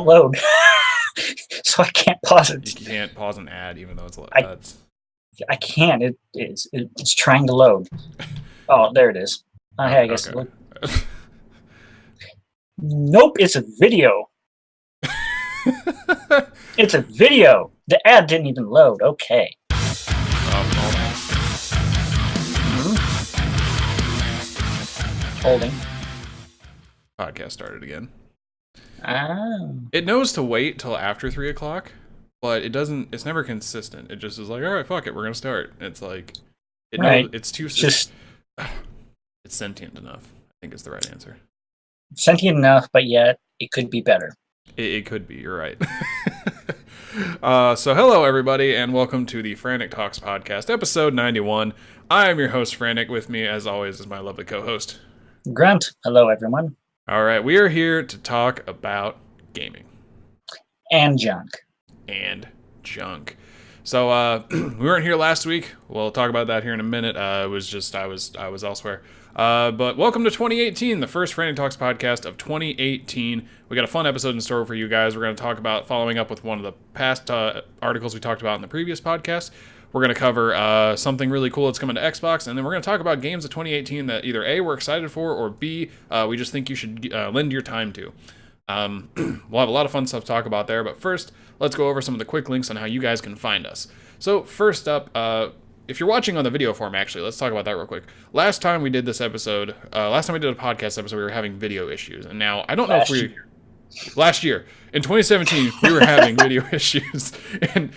load, so I can't pause it. You can't pause an ad even though it's I can't. It's trying to load. Oh, there it is. Hey, I guess okay. Nope, it's a video. It's a video. The ad didn't even load. Okay. Holding. Podcast started again. Oh. It knows to wait till after 3 o'clock, but it doesn't. It's never consistent. It just is like, all right, fuck it, we're gonna start. It's like, knows it's too. It's sentient enough, I think is the right answer. Sentient enough, but yet it could be better. It could be. You're right. So hello everybody, and welcome to the Frantic Talks podcast, episode 91. I am your host, Frantic. With me, as always, is my lovely co-host, Grunt. Hello, everyone. All right, we are here to talk about gaming. And junk. So we weren't here last week. We'll talk about that here in a minute. It was just I was elsewhere. But welcome to 2018, the first Frantic Talks podcast of 2018. We got a fun episode in store for you guys. We're going to talk about following up with one of the past articles we talked about in the previous podcast. We're going to cover something really cool that's coming to Xbox, and then we're going to talk about games of 2018 that either A, we're excited for, or B, we just think you should lend your time to. We'll have a lot of fun stuff to talk about there, but first, let's go over some of the quick links on how you guys can find us. So first up, if you're watching on the video form, actually, let's talk about that real quick. Last time we did a podcast episode, we were having video issues, and now, I don't know if we... Last year, in 2017, we were having video issues, and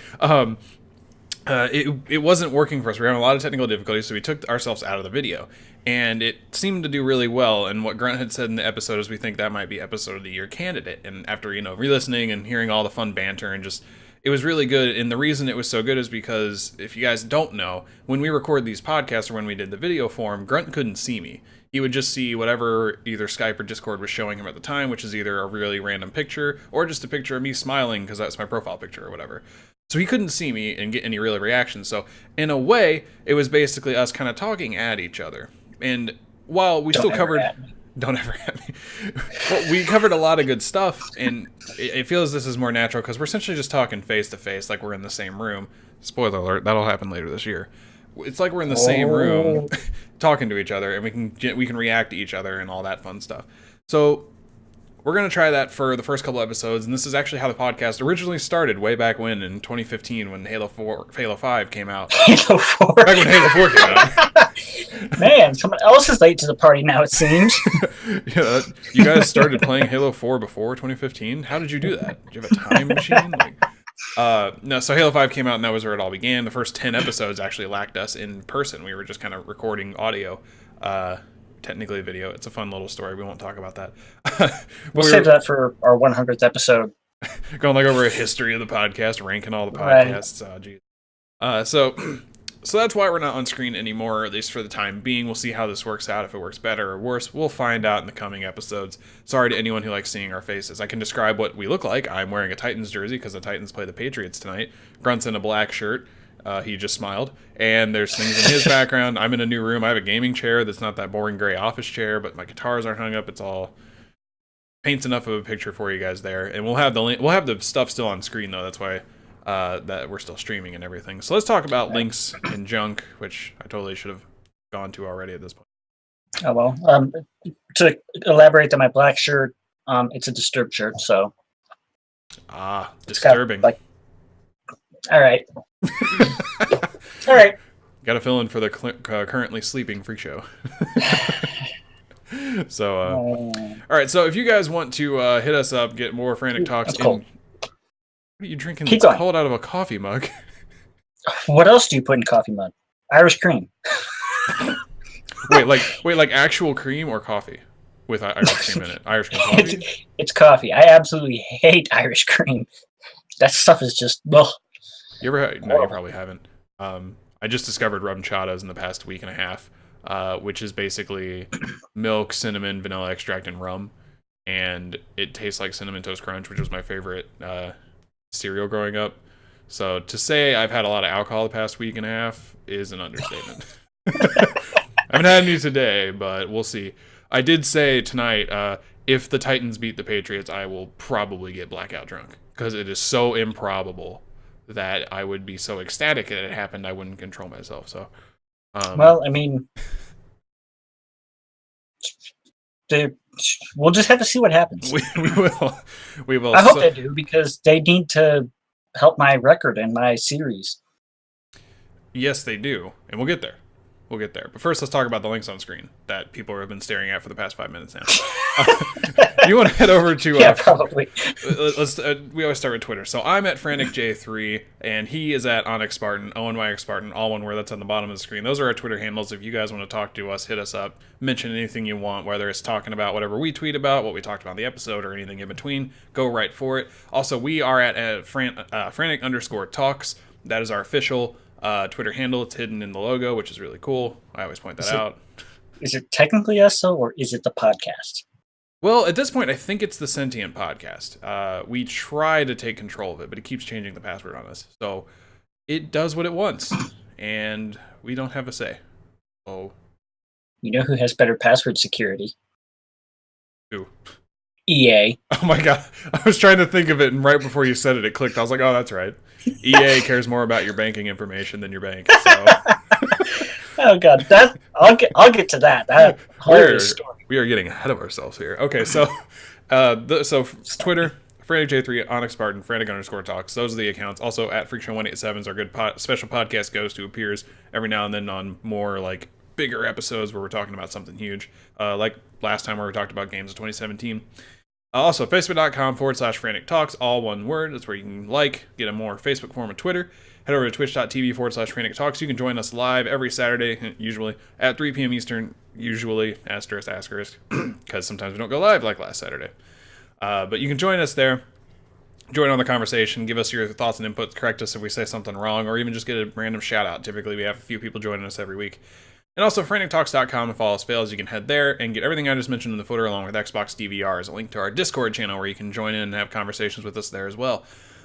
it wasn't working for us. We were having a lot of technical difficulties, so we took ourselves out of the video, and it seemed to do really well. And what Grunt had said in the episode is we think that might be episode of the year candidate. And after re-listening and hearing all the fun banter and just, it was really good. And the reason it was so good is because, if you guys don't know, when we record these podcasts or when we did the video form, Grunt couldn't see me. He would just see whatever either Skype or Discord was showing him at the time, which is either a really random picture or just a picture of me smiling because that's my profile picture or whatever. So he couldn't see me and get any real reaction. So in a way, it was basically us kind of talking at each other. And while we don't ever at me. Well, we covered a lot of good stuff, and it feels this is more natural because we're essentially just talking face to face, like we're in the same room. Spoiler alert, that'll happen later this year. It's like we're in the same room talking to each other, and we can react to each other and all that fun stuff. So we're going to try that for the first couple episodes, and this is actually how the podcast originally started way back when in 2015 when Halo 5 came out. Halo 4? Back when Halo 4 came out. Man, someone else is late to the party now, it seems. Yeah, you guys started playing Halo 4 before 2015? How did you do that? Did you have a time machine? No, so Halo 5 came out, and that was where it all began. The first 10 episodes actually lacked us in person. We were just kind of recording audio. Technically video. It's a fun little story. We won't talk about that. We'll save that for our 100th episode. Going over a history of the podcast, ranking all the podcasts. Right. So that's why we're not on screen anymore, at least for the time being. We'll see how this works out. If it works better or worse, we'll find out in the coming episodes. Sorry to anyone who likes seeing our faces. I can describe what we look like. I'm wearing a Titans jersey because the Titans play the Patriots tonight. Grunt's in a black shirt. He just smiled, and there's things in his background. I'm in a new room. I have a gaming chair that's not that boring gray office chair, but my guitars aren't hung up. It's all paints enough of a picture for you guys there, and we'll have the stuff still on screen though. That's why that we're still streaming and everything. So let's talk about links and junk, which I totally should have gone to already at this point. Oh well. To elaborate on my black shirt, it's a Disturbed shirt, so disturbing. All right. All right. Got to fill in for the currently sleeping freak show. So, all right. So, if you guys want to hit us up, get more Frantic Talks. What are you drinking? It's cold out of a coffee mug. What else do you put in coffee mug? Irish cream. wait, like actual cream or coffee with Irish cream in it? Irish cream coffee. It's coffee. I absolutely hate Irish cream. That stuff is just. Ugh. You ever had? No, you probably haven't. I just discovered rum chatas in the past week and a half, which is basically milk, cinnamon, vanilla extract, and rum. And it tastes like Cinnamon Toast Crunch, which was my favorite cereal growing up. So to say I've had a lot of alcohol the past week and a half is an understatement. I haven't had any today, but we'll see. I did say tonight, if the Titans beat the Patriots, I will probably get blackout drunk because it is so improbable that I would be so ecstatic that it happened I wouldn't control myself. So, well, I mean, we'll just have to see what happens. we will. I hope they do, because they need to help my record and my series. Yes, they do, and we'll get there. We'll get there. But first, let's talk about the links on screen that people have been staring at for the past 5 minutes now. You want to head over to... yeah, probably. We always start with Twitter. So I'm at FranticJ3, and he is at Onyx Spartan, ONYX Spartan, all one word. That's on the bottom of the screen. Those are our Twitter handles. If you guys want to talk to us, hit us up. Mention anything you want, whether it's talking about whatever we tweet about, what we talked about in the episode, or anything in between. Go right for it. Also, we are at Frantic_Talks. That is our official Twitter handle. It's hidden in the logo, which is really cool. I always point that out. Is it technically us, though, or is it the podcast? Well, at this point, I think it's the Sentient Podcast. We try to take control of it, but it keeps changing the password on us. So it does what it wants, and we don't have a say. Oh, you know who has better password security? Who? EA. Oh my god. I was trying to think of it, and right before you said it, it clicked. I was like, oh, that's right. EA cares more about your banking information than your bank. So. Oh god, I'll get to that. That hilarious story. We are getting ahead of ourselves here. Okay, so Twitter, FranticJ3, Onyx Spartan, Frantic_Talks. Those are the accounts. Also at FreakShow187 is our good special podcast ghost who appears every now and then on more like bigger episodes where we're talking about something huge. Like last time where we talked about games of 2017. Also, Facebook.com/Frantic Talks, all one word. That's where you can get a more Facebook form of Twitter. Head over to twitch.tv/Frantic Talks. You can join us live every Saturday, usually at 3 p.m. Eastern, usually, asterisk, because sometimes we don't go live like last Saturday. But you can join us there, join on the conversation, give us your thoughts and inputs, correct us if we say something wrong, or even just get a random shout out. Typically, we have a few people joining us every week. And also, FranticTalks.com, if all else fails, you can head there and get everything I just mentioned in the footer, along with Xbox DVRs, a link to our Discord channel where you can join in and have conversations with us there as well.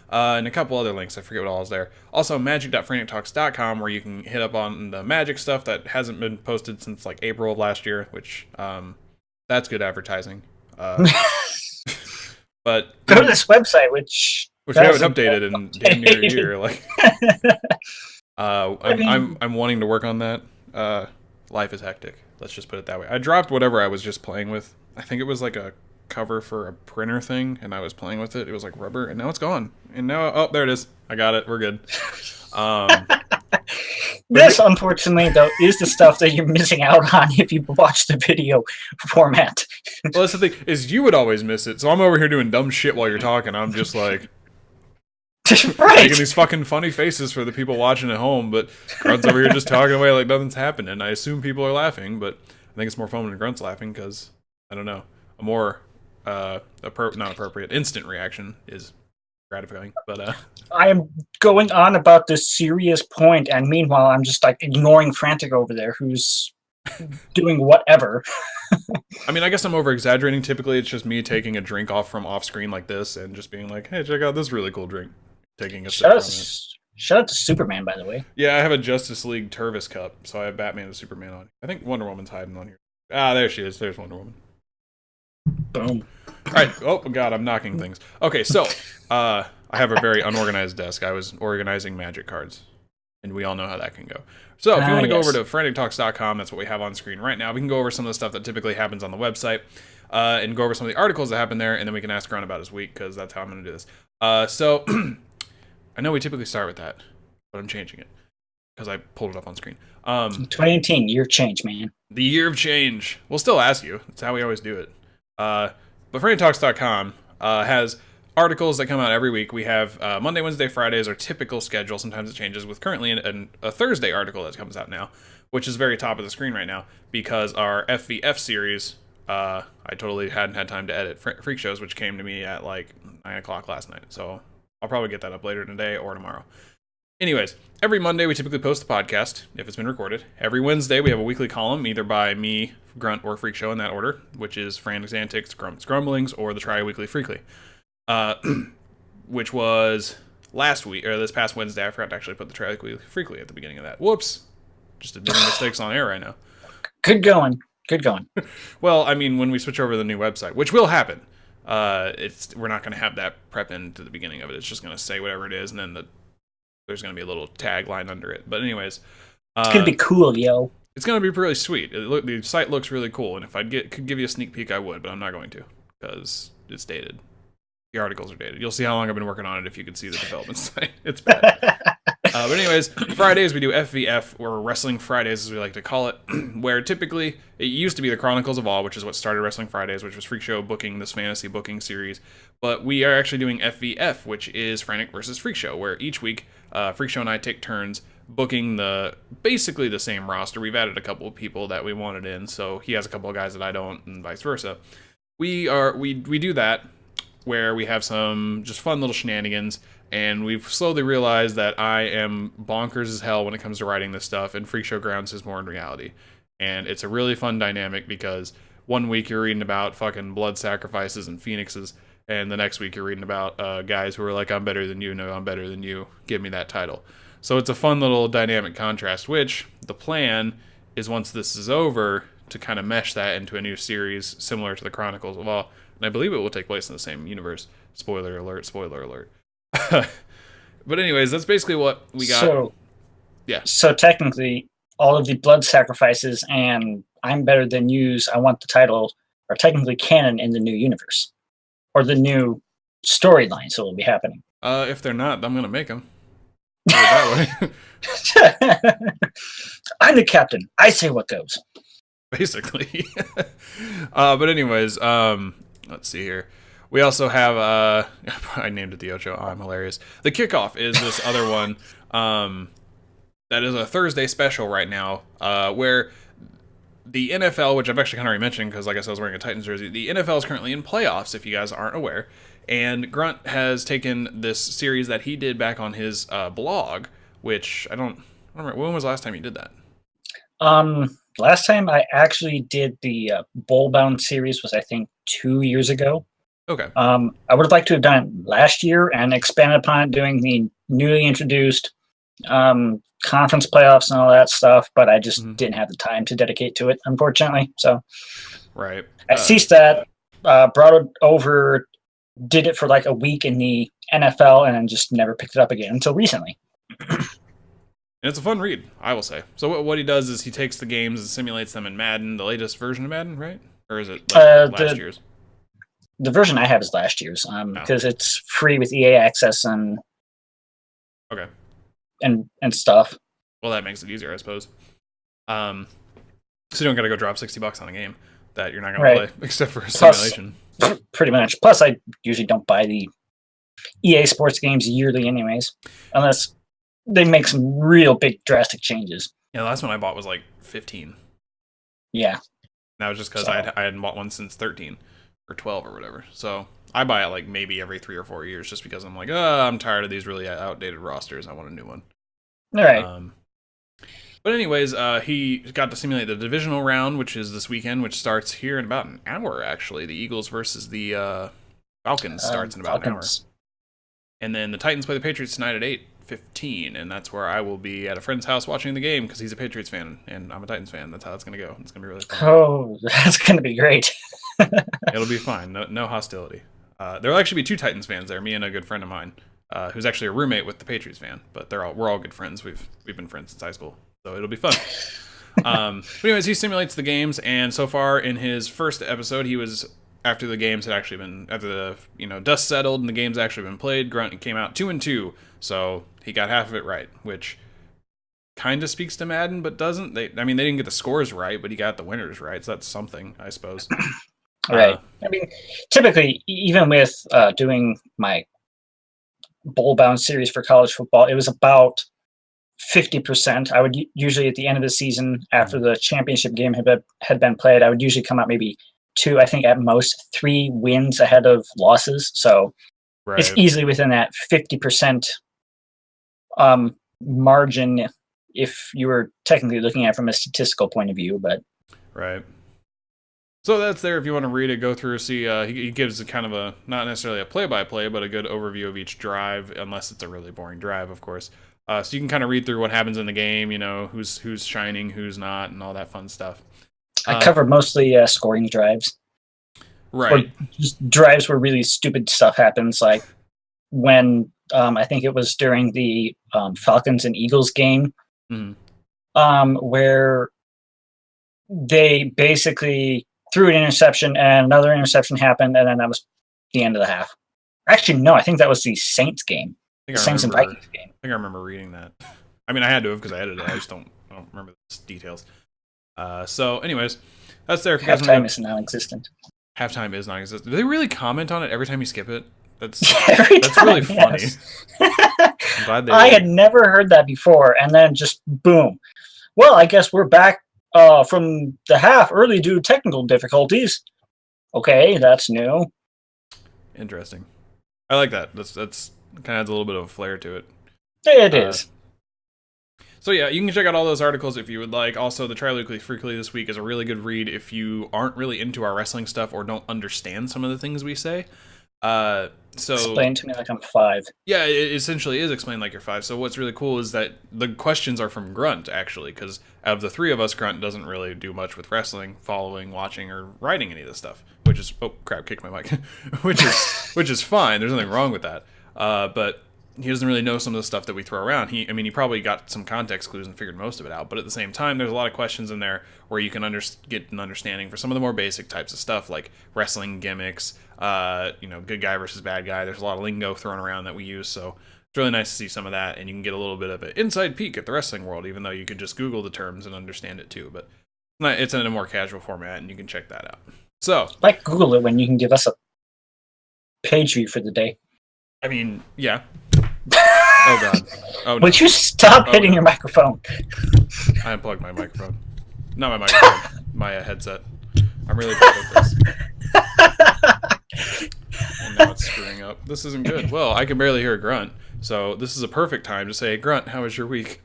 And a couple other links, I forget what all is there. Also, magic.frantictalks.com, where you can hit up on the Magic stuff that hasn't been posted since like April of last year, which that's good advertising. But go to this website, which we haven't updated in damn near a year. Like, I'm wanting to work on that. Life is hectic. Let's just put it that way. I dropped whatever I was just playing with. I think it was like a cover for a printer thing, and I was playing with it. It was like rubber, and now it's gone. And now, oh, there it is. I got it. We're good. This, unfortunately, though, is the stuff that you're missing out on if you watch the video format. Well, that's the thing, is you would always miss it. So I'm over here doing dumb shit while you're talking. I'm just like... right. Making these fucking funny faces for the people watching at home, but Grunt's over here just talking away like nothing's happening. I assume people are laughing, but I think it's more fun when Grunt's laughing because, I don't know, a more not appropriate instant reaction is gratifying. But I am going on about this serious point, and meanwhile I'm just like ignoring Frantic over there, who's doing whatever. I mean, I guess I'm over exaggerating. Typically it's just me taking a drink off screen like this and just being like, hey, check out this really cool drink. Taking a sip from it. Shout out to Superman, by the way. Yeah, I have a Justice League Tervis cup, so I have Batman and Superman on. I think Wonder Woman's hiding on here. Ah, there she is. There's Wonder Woman. Boom. All right. Oh, God, I'm knocking things. Okay, so I have a very unorganized desk. I was organizing Magic cards, and we all know how that can go. So if you want to go over to frantictalks.com, that's what we have on screen right now. We can go over some of the stuff that typically happens on the website and go over some of the articles that happen there, and then we can ask Grunt about his week, because that's how I'm going to do this. So I know we typically start with that, but I'm changing it because I pulled it up on screen. 2018, year of change, man. The year of change. We'll still ask you. That's how we always do it. But FranticTalks.com has articles that come out every week. We have Monday, Wednesday, Friday is our typical schedule. Sometimes it changes with currently a Thursday article that comes out now, which is very top of the screen right now because our FVF series, I totally hadn't had time to edit Freak Shows, which came to me at like 9 o'clock last night. So I'll probably get that up later today or tomorrow. Anyways, every Monday we typically post the podcast, if it's been recorded. Every Wednesday we have a weekly column, either by me, Grunt, or Freak Show in that order, which is Frantic's Antics, Grunt's Grumblings, or the Tri-Weekly Freakly. Which was last week, or this past Wednesday. I forgot to actually put the Tri-Weekly Freakly at the beginning of that. Whoops! Just admitting mistakes on air right now. Good going. Good going. Well, I mean, when we switch over to the new website, which will happen, we're not going to have that prep into the beginning of it. It's just going to say whatever it is, and then there's going to be a little tagline under it. But anyways, It's gonna be cool, yo. it's going to be really sweet. The site looks really cool, and if I could give you a sneak peek, I would, but I'm not going to because it's dated. The articles are dated. You'll see how long I've been working on it if you can see the development site. It's bad. But anyways, Fridays we do FVF, or Wrestling Fridays as we like to call it, where typically it used to be the Chronicles of All, which is what started Wrestling Fridays, which was Freak Show booking this fantasy booking series. But we are actually doing FVF, which is Frantic versus Freak Show, where each week Freak Show and I take turns booking basically the same roster. We've added a couple of people that we wanted in, so he has a couple of guys that I don't, and vice versa. We do that where we have some just fun little shenanigans. And we've slowly realized that I am bonkers as hell when it comes to writing this stuff, and Freak Show grounds is more in reality. And it's a really fun dynamic because one week you're reading about fucking blood sacrifices and phoenixes, and the next week you're reading about guys who are like, I'm better than you, no, I'm better than you, give me that title. So it's a fun little dynamic contrast, which the plan is once this is over to kind of mesh that into a new series similar to the Chronicles of All. And I believe it will take place in the same universe. Spoiler alert, spoiler alert. But anyways, that's basically what we got. So, yeah. So technically, all of the blood sacrifices and I'm better than you's I want the title are technically canon in the new universe or the new storyline. So it'll be happening. If they're not, I'm gonna make them. That way. I'm the captain. I say what goes. Basically. But anyways, let's see here. We also have, I named it the Ocho. Oh, I'm hilarious. The Kickoff is this other one that is a Thursday special right now, where the NFL, which I've actually kind of already mentioned because, like I said, I was wearing a Titans jersey, the NFL is currently in playoffs, if you guys aren't aware. And Grunt has taken this series that he did back on his blog, which I don't remember. When was the last time you did that? Last time I actually did the Bowl Bound series was, I think, 2 years ago. Okay. I would have liked to have done it last year and expanded upon it, doing the newly introduced conference playoffs and all that stuff, but I just didn't have the time to dedicate to it, unfortunately. So right. I ceased that, brought it over, did it for like a week in the NFL, and then just never picked it up again until recently. And it's a fun read, I will say. So what he does is he takes the games and simulates them in Madden, the latest version of Madden, right? Or is it like last year's? The version I have is last year's, because it's free with EA access and okay, and stuff. Well, that makes it easier, I suppose. So you don't got to go drop $60 on a game that you're not going to play, except for a simulation. Pretty much. Plus, I usually don't buy the EA Sports games yearly, anyways, unless they make some real big drastic changes. Yeah, the last one I bought was like 15. Yeah, that was just because I hadn't bought one since 13. Or 12 or whatever. So I buy it like maybe every 3 or 4 years just because I'm like, I'm tired of these really outdated rosters. I want a new one. All right. But anyways, he got to simulate the divisional round, which is this weekend, which starts here in about an hour, actually. The Eagles versus the Falcons starts in about an hour. And then the Titans play the Patriots tonight at 8:15, and that's where I will be at a friend's house watching the game because he's a Patriots fan, and I'm a Titans fan. That's how it's going to go. It's going to be really fun. Oh, that's going to be great. It'll be fine. No hostility. There'll actually be 2 Titans fans there, me and a good friend of mine, who's actually a roommate with the Patriots fan, but we're all good friends. We've been friends since high school, so it'll be fun. But anyways, he simulates the games, and so far in his first episode, he was after the games had actually been after the dust settled and the games actually been played. Grunt came out 2-2, so he got half of it right, which kind of speaks to Madden, but doesn't. They didn't get the scores right, but he got the winners right, so that's something, I suppose. Right. I mean, typically, even with doing my bowl-bound series for college football, it was about 50%. I would usually, at the end of the season, after the championship game had been played, I would usually come out maybe 2, I think at most 3 wins ahead of losses. So it's easily within that 50% margin if you were technically looking at it from a statistical point of view. But right. So that's there if you want to read it, go through, see. He gives a kind of a, not necessarily a play-by-play, but a good overview of each drive, unless it's a really boring drive, of course. So you can kind of read through what happens in the game, who's shining, who's not, and all that fun stuff. I covered mostly scoring drives. Right. Or just drives where really stupid stuff happens, like when I think it was during the Falcons and Eagles game, where they basically threw an interception and another interception happened, and then that was the end of the half. Actually, no, I think that was the Saints game. The Saints and Vikings game. I think I remember reading that. I mean, I had to have because I edited it. I just don't remember the details. So, anyways, that's there. Halftime is non-existent. Halftime is non-existent. Do they really comment on it every time you skip it? That's really funny. Yes. I'm glad they I had never heard that before, and then just boom. Well, I guess we're back from the half early due to technical difficulties. Okay, that's new. Interesting. I like that. That's kind of adds a little bit of a flair to it. It is. So yeah, you can check out all those articles if you would like. Also, the Tri-Weekly Freakly this week is a really good read if you aren't really into our wrestling stuff or don't understand some of the things we say. So explain to me like I'm 5. Yeah, it essentially is explained like you're 5. So what's really cool is that the questions are from Grunt, actually, because out of the 3 of us, Grunt doesn't really do much with wrestling, following, watching, or writing any of this stuff. Which is kicked my mic. which is fine. There's nothing wrong with that. But he doesn't really know some of the stuff that we throw around. He probably got some context clues and figured most of it out. But at the same time, there's a lot of questions in there where you can get an understanding for some of the more basic types of stuff, like wrestling gimmicks, good guy versus bad guy. There's a lot of lingo thrown around that we use, so it's really nice to see some of that, and you can get a little bit of an inside peek at the wrestling world, even though you could just Google the terms and understand it too. But it's in a more casual format, and you can check that out. So, like Google it when you can give us a page view for the day. I mean, yeah. Oh god. Oh no. Would you stop hitting your microphone? I unplugged my microphone. Not my microphone. My headset. I'm really bad at this. And now it's screwing up. This isn't good. Well, I can barely hear a Grunt, so this is a perfect time to say, Grunt, how was your week?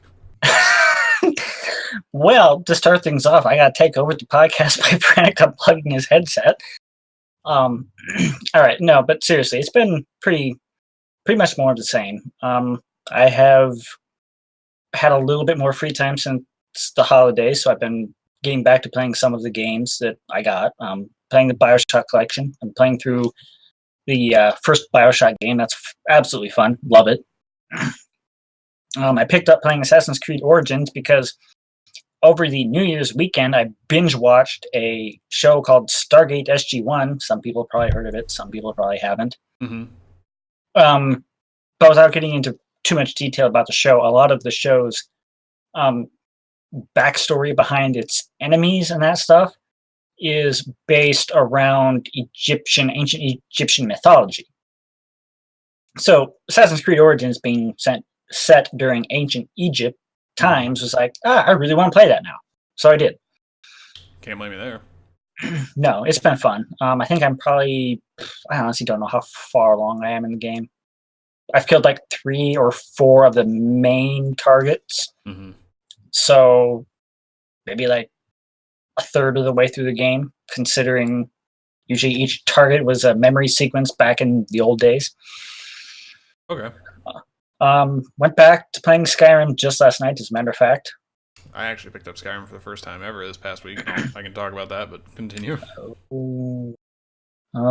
Well, to start things off, I gotta take over the podcast by Frantic unplugging his headset. All right, no, but seriously, it's been pretty much more of the same. I have had a little bit more free time since the holidays, so I've been getting back to playing some of the games that I got. Playing the BioShock collection. I'm playing through the first BioShock game. That's absolutely fun. Love it. I picked up playing Assassin's Creed Origins because over the New Year's weekend, I binge-watched a show called Stargate SG-1. Some people probably heard of it. Some people probably haven't. Mm-hmm. But without getting into too much detail about the show, a lot of the show's backstory behind its enemies and that stuff is based around ancient Egyptian mythology. So Assassin's Creed Origins being set during ancient Egypt times was like, I really want to play that now. So I did. Can't blame me there. No, it's been fun. I think I'm probably, I honestly don't know how far along I am in the game. I've killed like 3 or 4 of the main targets. Mm-hmm. So maybe like a third of the way through the game, considering usually each target was a memory sequence back in the old days. Okay. Went back to playing Skyrim just last night, as a matter of fact. I actually picked up Skyrim for the first time ever this past week. I can talk about that, but continue. Oh,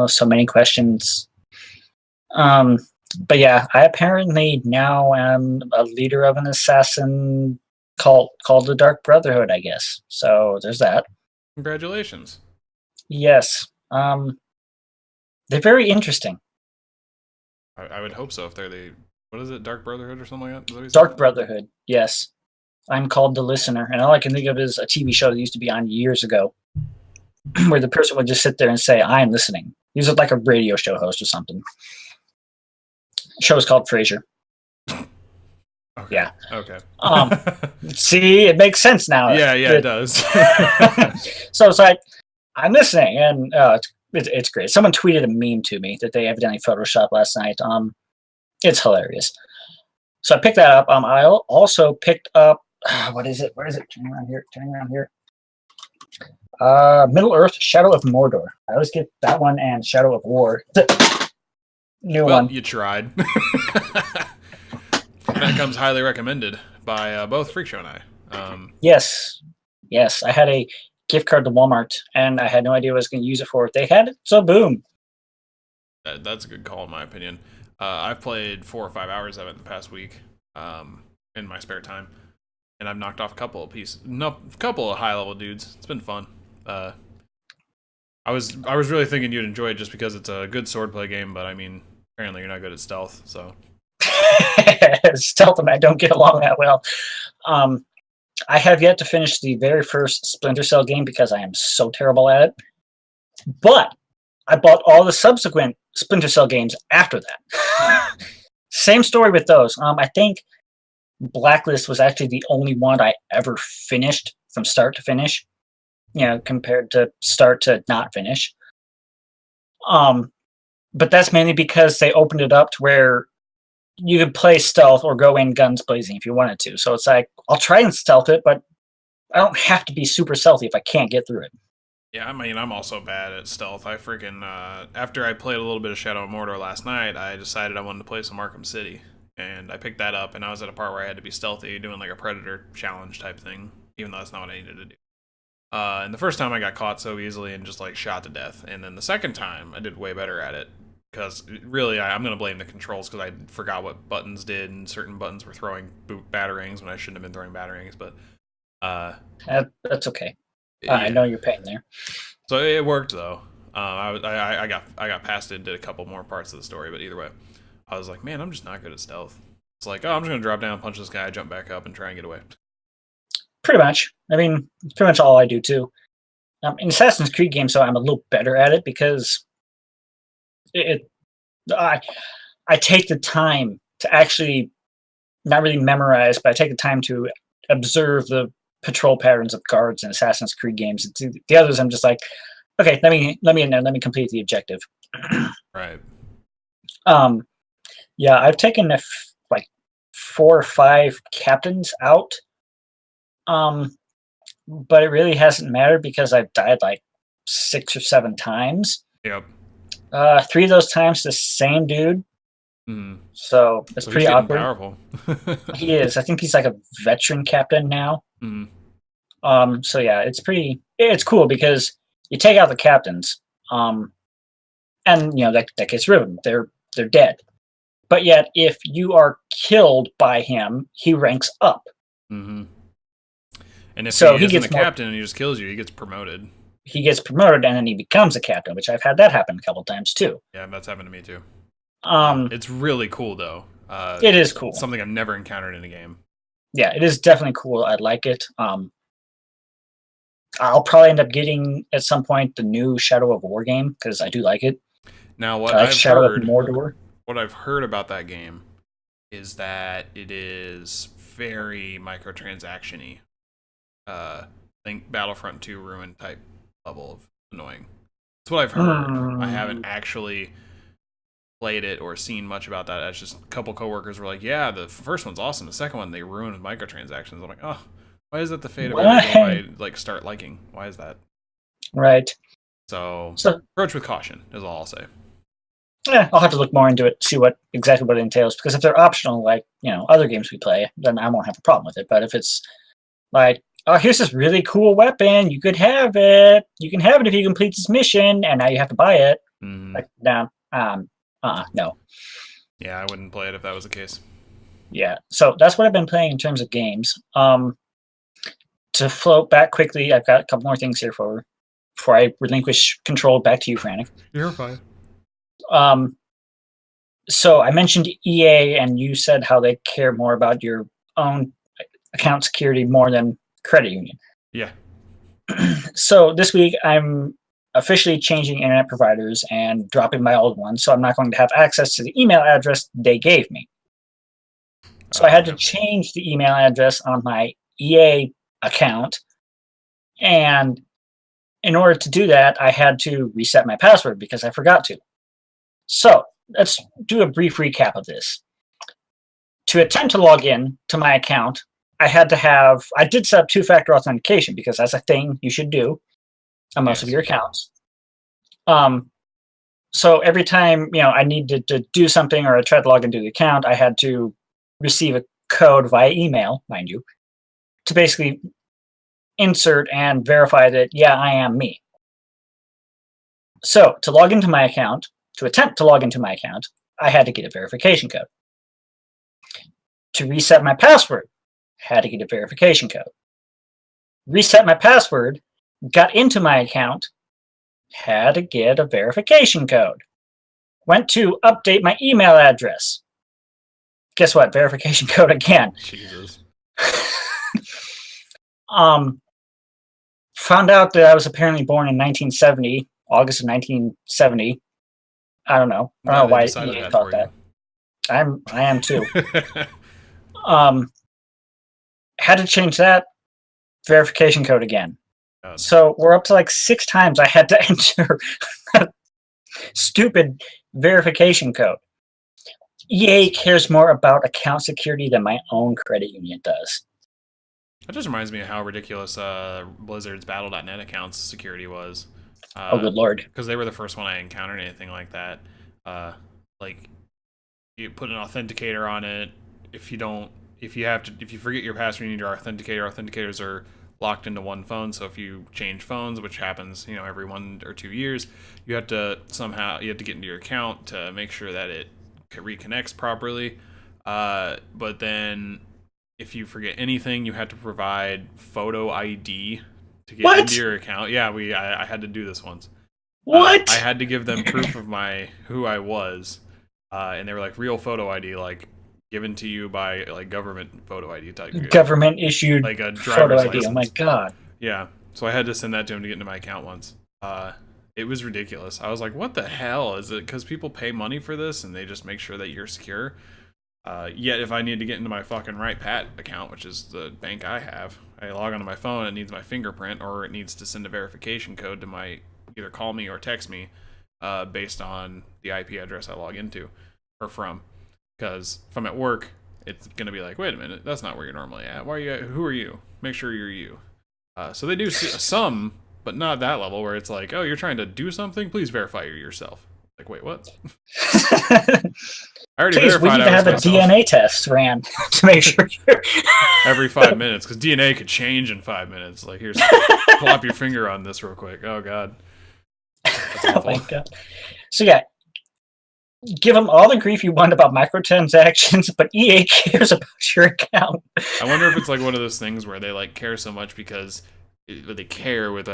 so many questions. But yeah, I apparently now am a leader of an assassin cult called the Dark Brotherhood, I guess. So there's that. Congratulations. Yes. They're very interesting. I would hope so if they're the... What is it? Dark Brotherhood or something like that? Dark Brotherhood, yes. I'm called the Listener, and all I can think of is a TV show that used to be on years ago where the person would just sit there and say, I'm listening. He was like a radio show host or something. The show is called Frasier. Okay. Yeah. Okay. See, it makes sense now. Yeah, it does. So it's like, I'm listening, and it's great. Someone tweeted a meme to me that they evidently photoshopped last night. It's hilarious. So I picked that up. I also picked up, what is it? Where is it? Turning around here. Middle Earth, Shadow of Mordor. I always get that one and Shadow of War. New one. You tried. That comes highly recommended by both Freak Show and I. Yes. I had a gift card to Walmart, and I had no idea what I was going to use it for. They had it, so boom. That's a good call, in my opinion. I've played 4 or 5 hours of it in the past week in my spare time, and I've knocked off a couple of high-level dudes. It's been fun. I was really thinking you'd enjoy it just because it's a good swordplay game, but I mean, apparently you're not good at stealth, so. Stealth and I don't get along that well. I have yet to finish the very first Splinter Cell game because I am so terrible at it. But I bought all the subsequent Splinter Cell games after that. Same story with those. I think Blacklist was actually the only one I ever finished from start to finish, compared to start to not finish. But that's mainly because they opened it up to where you could play stealth or go in guns blazing if you wanted to. So it's like, I'll try and stealth it, but I don't have to be super stealthy if I can't get through it. Yeah, I mean, I'm also bad at stealth. I freaking, after I played a little bit of Shadow of Mordor last night, I decided I wanted to play some Arkham City. And I picked that up, and I was at a part where I had to be stealthy, doing like a Predator challenge type thing, even though that's not what I needed to do. And the first time I got caught so easily and just like shot to death. And then the second time, I did way better at it. Because really, I'm going to blame the controls because I forgot what buttons did, and certain buttons were throwing batarangs when I shouldn't have been throwing batarangs. But that's okay. Yeah. I know your pain there. So it worked though. I got past it and did a couple more parts of the story, but either way, I was like, man, I'm just not good at stealth. It's like, oh, I'm just going to drop down, punch this guy, jump back up, and try and get away. Pretty much. I mean, it's pretty much all I do too. In Assassin's Creed games, so I'm a little better at it because I take the time to actually not really memorize, but I take the time to observe the patrol patterns of guards in Assassin's Creed games. The others, I'm just like, okay, let me complete the objective. Right. Yeah, I've taken like 4 or 5 captains out. But it really hasn't mattered because I've died like 6 or 7 times. Yep. 3 of those times the same dude. So it's pretty awkward. Powerful. He is. I think he's like a veteran captain now. So yeah, it's cool because you take out the captains, and that gets rid of them. They're dead. But yet, if you are killed by him, he ranks up. And if he gets the captain and he just kills you, he gets promoted. He gets promoted and then he becomes a captain, which I've had that happen a couple times too. Yeah, that's happened to me too. It's really cool though. It is cool. Something I've never encountered in a game. Yeah, it is definitely cool. I like it. I'll probably end up getting at some point the new Shadow of War game because I do like it. Now, what I've heard about that game is that it is very microtransaction-y. Think Battlefront 2 Ruin type level of annoying. That's what I've heard. I haven't actually played it or seen much about that. It's just a couple coworkers were like, yeah, the first one's awesome. The second one, they ruined with microtransactions. I'm like, oh, why is that the fate of every game I start liking? Why is that? Right. So approach with caution is all I'll say. Yeah, I'll have to look more into it, see exactly what it entails. Because if they're optional, like other games we play, then I won't have a problem with it. But if it's like, oh, here's this really cool weapon, you could have it. You can have it if you complete this mission, and now you have to buy it. Like, no. No. Yeah, I wouldn't play it if that was the case. Yeah, so that's what I've been playing in terms of games. To float back quickly, I've got a couple more things here before I relinquish control back to you, Frantic. You're fine. So I mentioned EA, and you said how they care more about your own account security more than credit union. Yeah. So this week I'm officially changing internet providers and dropping my old one, so I'm not going to have access to the email address they gave me. So I had to change the email address on my EA account, and in order to do that, I had to reset my password because I forgot to. So let's do a brief recap of this. To attempt to log in to my account, I did set up 2-factor authentication because that's a thing you should do on most of your accounts. So every time I needed to do something or I tried to log into the account, I had to receive a code via email, mind you, to basically insert and verify that, yeah, I am me. So to log into my account, to attempt to log into my account, I had to get a verification code. To reset my password, had to get a verification code. Reset my password, got into my account, had to get a verification code. Went to update my email address. Guess what? Verification code again. Jesus. Found out that I was apparently born in 1970, August of 1970. I don't know. I don't know why EA thought that. I am too. Had to change that verification code again. God. So we're up to like 6 times I had to enter a stupid verification code. EA cares more about account security than my own credit union does. That just reminds me of how ridiculous Blizzard's Battle.net account's security was. Oh, good lord! Because they were the first one I encountered anything like that. Like, you put an authenticator on it. If you forget your password, you need your authenticator. Authenticators are locked into one phone, so if you change phones, which happens, every 1 or 2 years, you have to get into your account to make sure that it reconnects properly. But then, if you forget anything, you have to provide photo ID to get into your account. Yeah, I had to do this once. What? I had to give them proof of who I was, and they were like, real photo ID, like given to you by like government photo ID type. Government issued like a driver's photo ID. license. Oh my god. Yeah, so I had to send that to him to get into my account once. It was ridiculous. I was like, what the hell? Is it because people pay money for this and they just make sure that you're secure? Yet if I need to get into my fucking RightPat account, which is the bank I have, I log onto my phone, it needs my fingerprint, or it needs to send a verification code to either call me or text me based on the IP address I log into or from. Because if I'm at work, it's going to be like, wait a minute, that's not where you're normally at. Who are you? Make sure you're you. So they do some, but not that level where it's like, oh, you're trying to do something? Please verify you're yourself. Like, wait, what? I already verified. We need to have a DNA test ran to make sure you're every 5 minutes, because DNA could change in 5 minutes. Like, here's plop your finger on this real quick. Oh god. Oh my god. So yeah, give them all the grief you want about microtransactions, but EA cares about your account. I wonder if it's like one of those things where they like care so much because they care with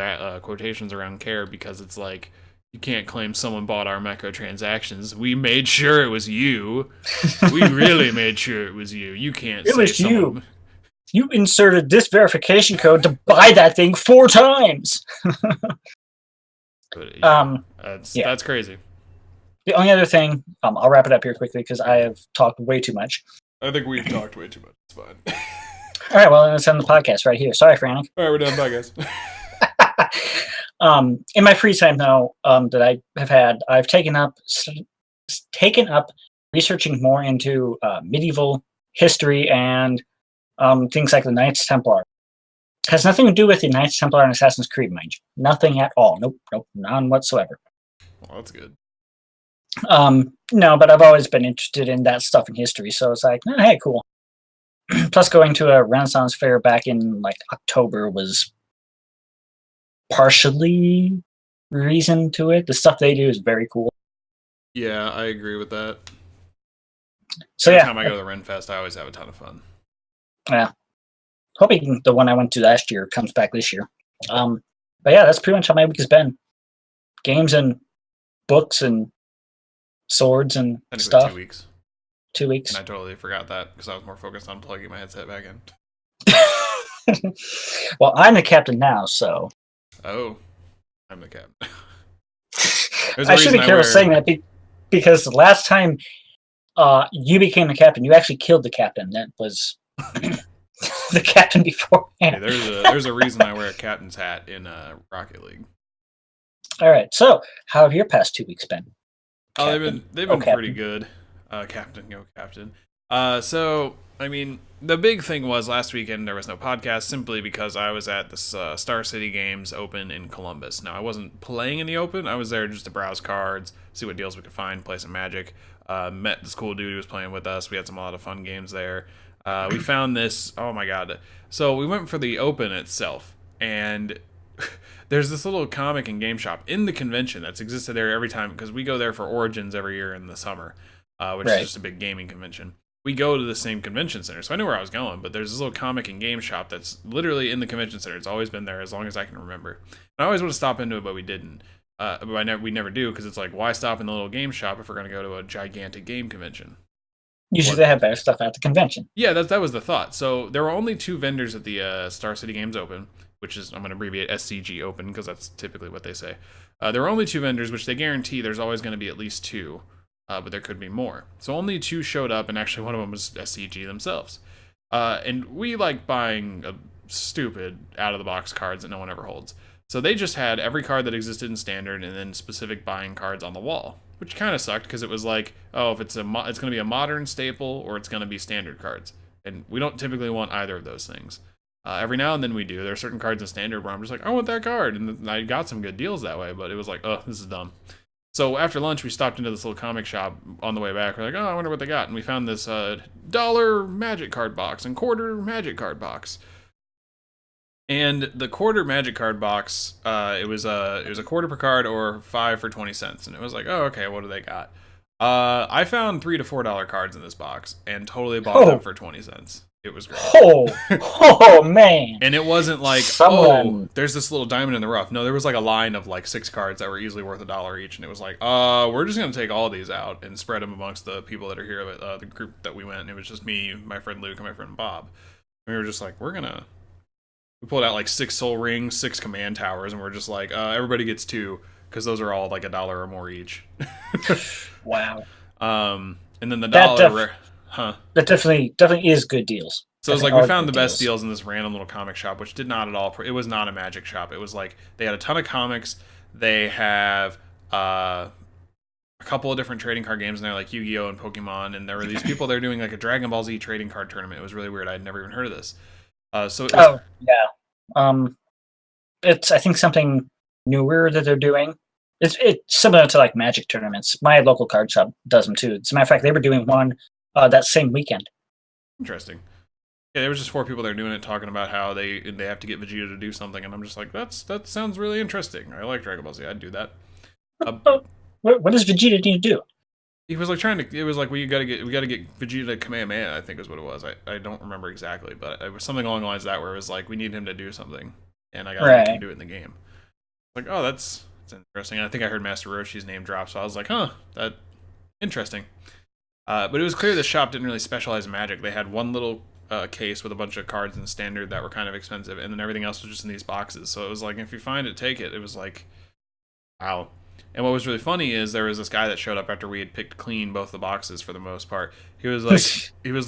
quotations around care, because it's like, you can't claim someone bought our microtransactions. We made sure it was you. We really made sure it was you. You can't say it was you. You inserted this verification code to buy that thing 4 times. But, yeah, that's crazy. The only other thing, I'll wrap it up here quickly because I have talked way too much. I think we've talked way too much. It's fine. All right, well, let's end the podcast right here. Sorry, Frantic. All right, we're done. Bye, guys. In my free time, though, that I have had, I've taken up researching more into medieval history and things like the Knights Templar. It has nothing to do with the Knights Templar and Assassin's Creed, mind you. Nothing at all. Nope, none whatsoever. Well, that's good. No, but I've always been interested in that stuff in history, so it's like, oh, hey, cool. Plus, going to a Renaissance fair back in like October was partially reason to it. The stuff they do is very cool. Yeah, I agree with that. So Every time I go to the Renfest, I always have a ton of fun. Yeah. Hoping the one I went to last year comes back this year. But yeah, that's pretty much how my week has been. Games and books and swords and stuff. 2 weeks. 2 weeks. And I totally forgot that because I was more focused on plugging my headset back in. Well, I'm the captain now, so. Oh, I'm the captain. I should be careful saying that because the last time you became the captain, you actually killed the captain. That was the captain beforehand. Hey, there's a reason I wear a captain's hat in Rocket League. All right, so how have your past 2 weeks been? Captain. They've been pretty good. Captain, go Captain. So, I mean, the big thing was last weekend there was no podcast simply because I was at this Star City Games Open in Columbus. Now, I wasn't playing in the Open. I was there just to browse cards, see what deals we could find, play some Magic. Met this cool dude who was playing with us. We had a lot of fun games there. We found this, oh my god. So we went for the Open itself. and there's this little comic and game shop in the convention that's existed there every time, because we go there for Origins every year in the summer, which is just a big gaming convention. We go to the same convention center, so I knew where I was going, but there's this little comic and game shop that's literally in the convention center. It's always been there as long as I can remember. And I always want to stop into it, but we didn't. We never do, because it's like, why stop in the little game shop if we're going to go to a gigantic game convention? Usually they have better stuff at the convention. Yeah, that was the thought. So there were only 2 vendors at the Star City Games Open, which is, I'm going to abbreviate SCG Open because that's typically what they say. There were only 2 vendors, which they guarantee there's always going to be at least 2, but there could be more. So only 2 showed up, and actually one of them was SCG themselves. And we like buying stupid out-of-the-box cards that no one ever holds. So they just had every card that existed in Standard and then specific buying cards on the wall, which kind of sucked because it was like, oh, if it's going to be a modern staple or it's going to be Standard cards. And we don't typically want either of those things. Every now and then we do. There are certain cards in Standard where I'm just like, I want that card. And I got some good deals that way, but it was like, oh, this is dumb. So after lunch, we stopped into this little comic shop on the way back. We're like, oh, I wonder what they got. And we found this $1 Magic card box and quarter Magic card box. And the quarter Magic card box, it was a quarter per card or 5 for 20 cents. And it was like, oh, okay, what do they got? I found $3 to $4 cards in this box and totally bought them for 20 cents. It was great. Oh, man. And it wasn't like, oh, there's this little diamond in the rough. No, there was like a line of like 6 cards that were easily worth $1 each. And it was like, we're just going to take all these out and spread them amongst the people that are here, the group that we went. And it was just me, my friend Luke, and my friend Bob. And we were just like, we pulled out like 6 soul rings, 6 command towers, and we're just like, everybody gets 2, because those are all like $1 or more each. Wow. And then the dollar... That definitely is good deals. So it was like, we found the best deals in this random little comic shop, which did not at all... It was not a Magic shop. It was like, they had a ton of comics. They have a couple of different trading card games in there, like Yu-Gi-Oh! And Pokemon, and there were these people there doing like a Dragon Ball Z trading card tournament. It was really weird. I'd never even heard of this. So it was, it's, I think, something newer that they're doing. It's similar to like Magic tournaments. My local card shop does them too. As a matter of fact, they were doing one that same weekend. Interesting. Yeah, there was just 4 people there doing it, talking about how they have to get Vegeta to do something, and I'm just like, that sounds really interesting. I like Dragon Ball Z. I'd do that. What does Vegeta need to do? He was like it was like, we gotta get Vegeta to Kamehameha, I think is what it was. I don't remember exactly, but it was something along the lines of that, where it was like, we need him to do something, and I gotta make him do it in the game. Like, oh, that's interesting. And I think I heard Master Roshi's name drop, so I was like, huh, that interesting. But it was clear the shop didn't really specialize in Magic. They had one little case with a bunch of cards in Standard that were kind of expensive, and then everything else was just in these boxes. So it was like, if you find it, take it. It was like, wow. And what was really funny is there was this guy that showed up after we had picked clean both the boxes for the most part. He was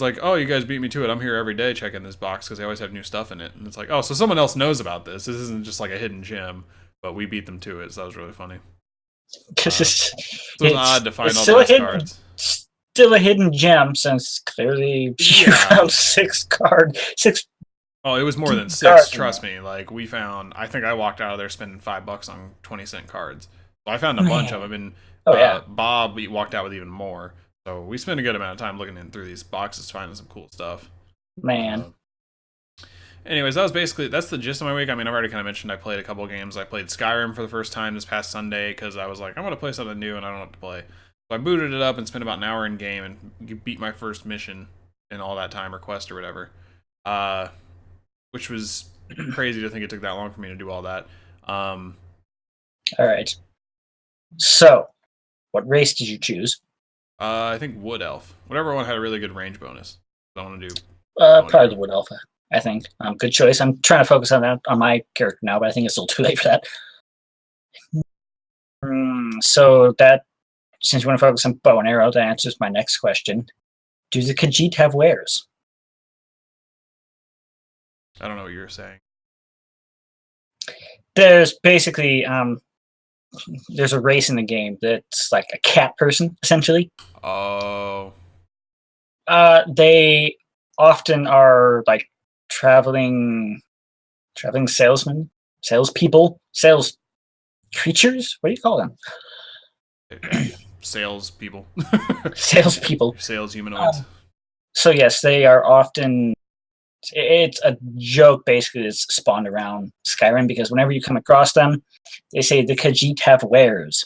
like, oh, you guys beat me to it. I'm here every day checking this box because they always have new stuff in it. And it's like, oh, so someone else knows about this. This isn't just like a hidden gem, but we beat them to it. So that was really funny. It was odd to find all those cards. Still a hidden gem, since clearly you found 6 cards. Oh, it was more than 6. Trust me. Like, we found. I think I walked out of there spending $5 on 20-cent cards. So I found a bunch of them, and Bob walked out with even more. So we spent a good amount of time looking through these boxes, finding some cool stuff. Man. Anyways, that's the gist of my week. I mean, I've already kind of mentioned I played a couple of games. I played Skyrim for the first time this past Sunday because I was like, I want to play something new and I don't know what to play. So I booted it up and spent about an hour in game and beat my first mission in all that time, or quest or whatever. Which was crazy to think it took that long for me to do all that. All right. So, what race did you choose? I think Wood Elf. Whatever one had a really good range bonus. I want to do. Probably the Wood Elf, I think. Good choice. I'm trying to focus on that on my character now, but I think it's still too late for that. So that, since you want to focus on bow and arrow, that answers my next question. Do the Khajiit have wares? I don't know what you were saying. There's basically there's a race in the game that's like a cat person, essentially. Oh. They often are like traveling salesmen, salespeople, sales creatures. What do you call them? Salespeople. Salespeople. Sales humanoids. So yes, they are often It's a joke basically that's spawned around Skyrim because whenever you come across them, they say the Khajiit have wares.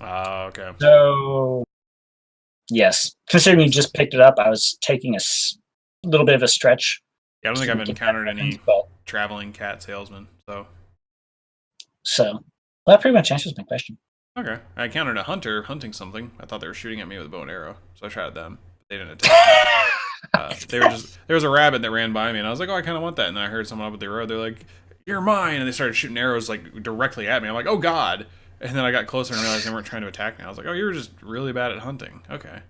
Okay. So yes, considering you just picked it up, I was taking a little bit of a stretch. Yeah, I don't think I've encountered any but, traveling cat salesman. So well, that pretty much answers my question. Okay. I encountered a hunter hunting something. I thought they were shooting at me with a bow and arrow, so I tried them. They didn't attack me. There was a rabbit that ran by me, and I was like, oh, I kind of want that. And I heard someone up at the road. They're like, you're mine. And they started shooting arrows like directly at me. I'm like, oh, God. And then I got closer and realized they weren't trying to attack me. I was like, oh, you're just really bad at hunting. Okay.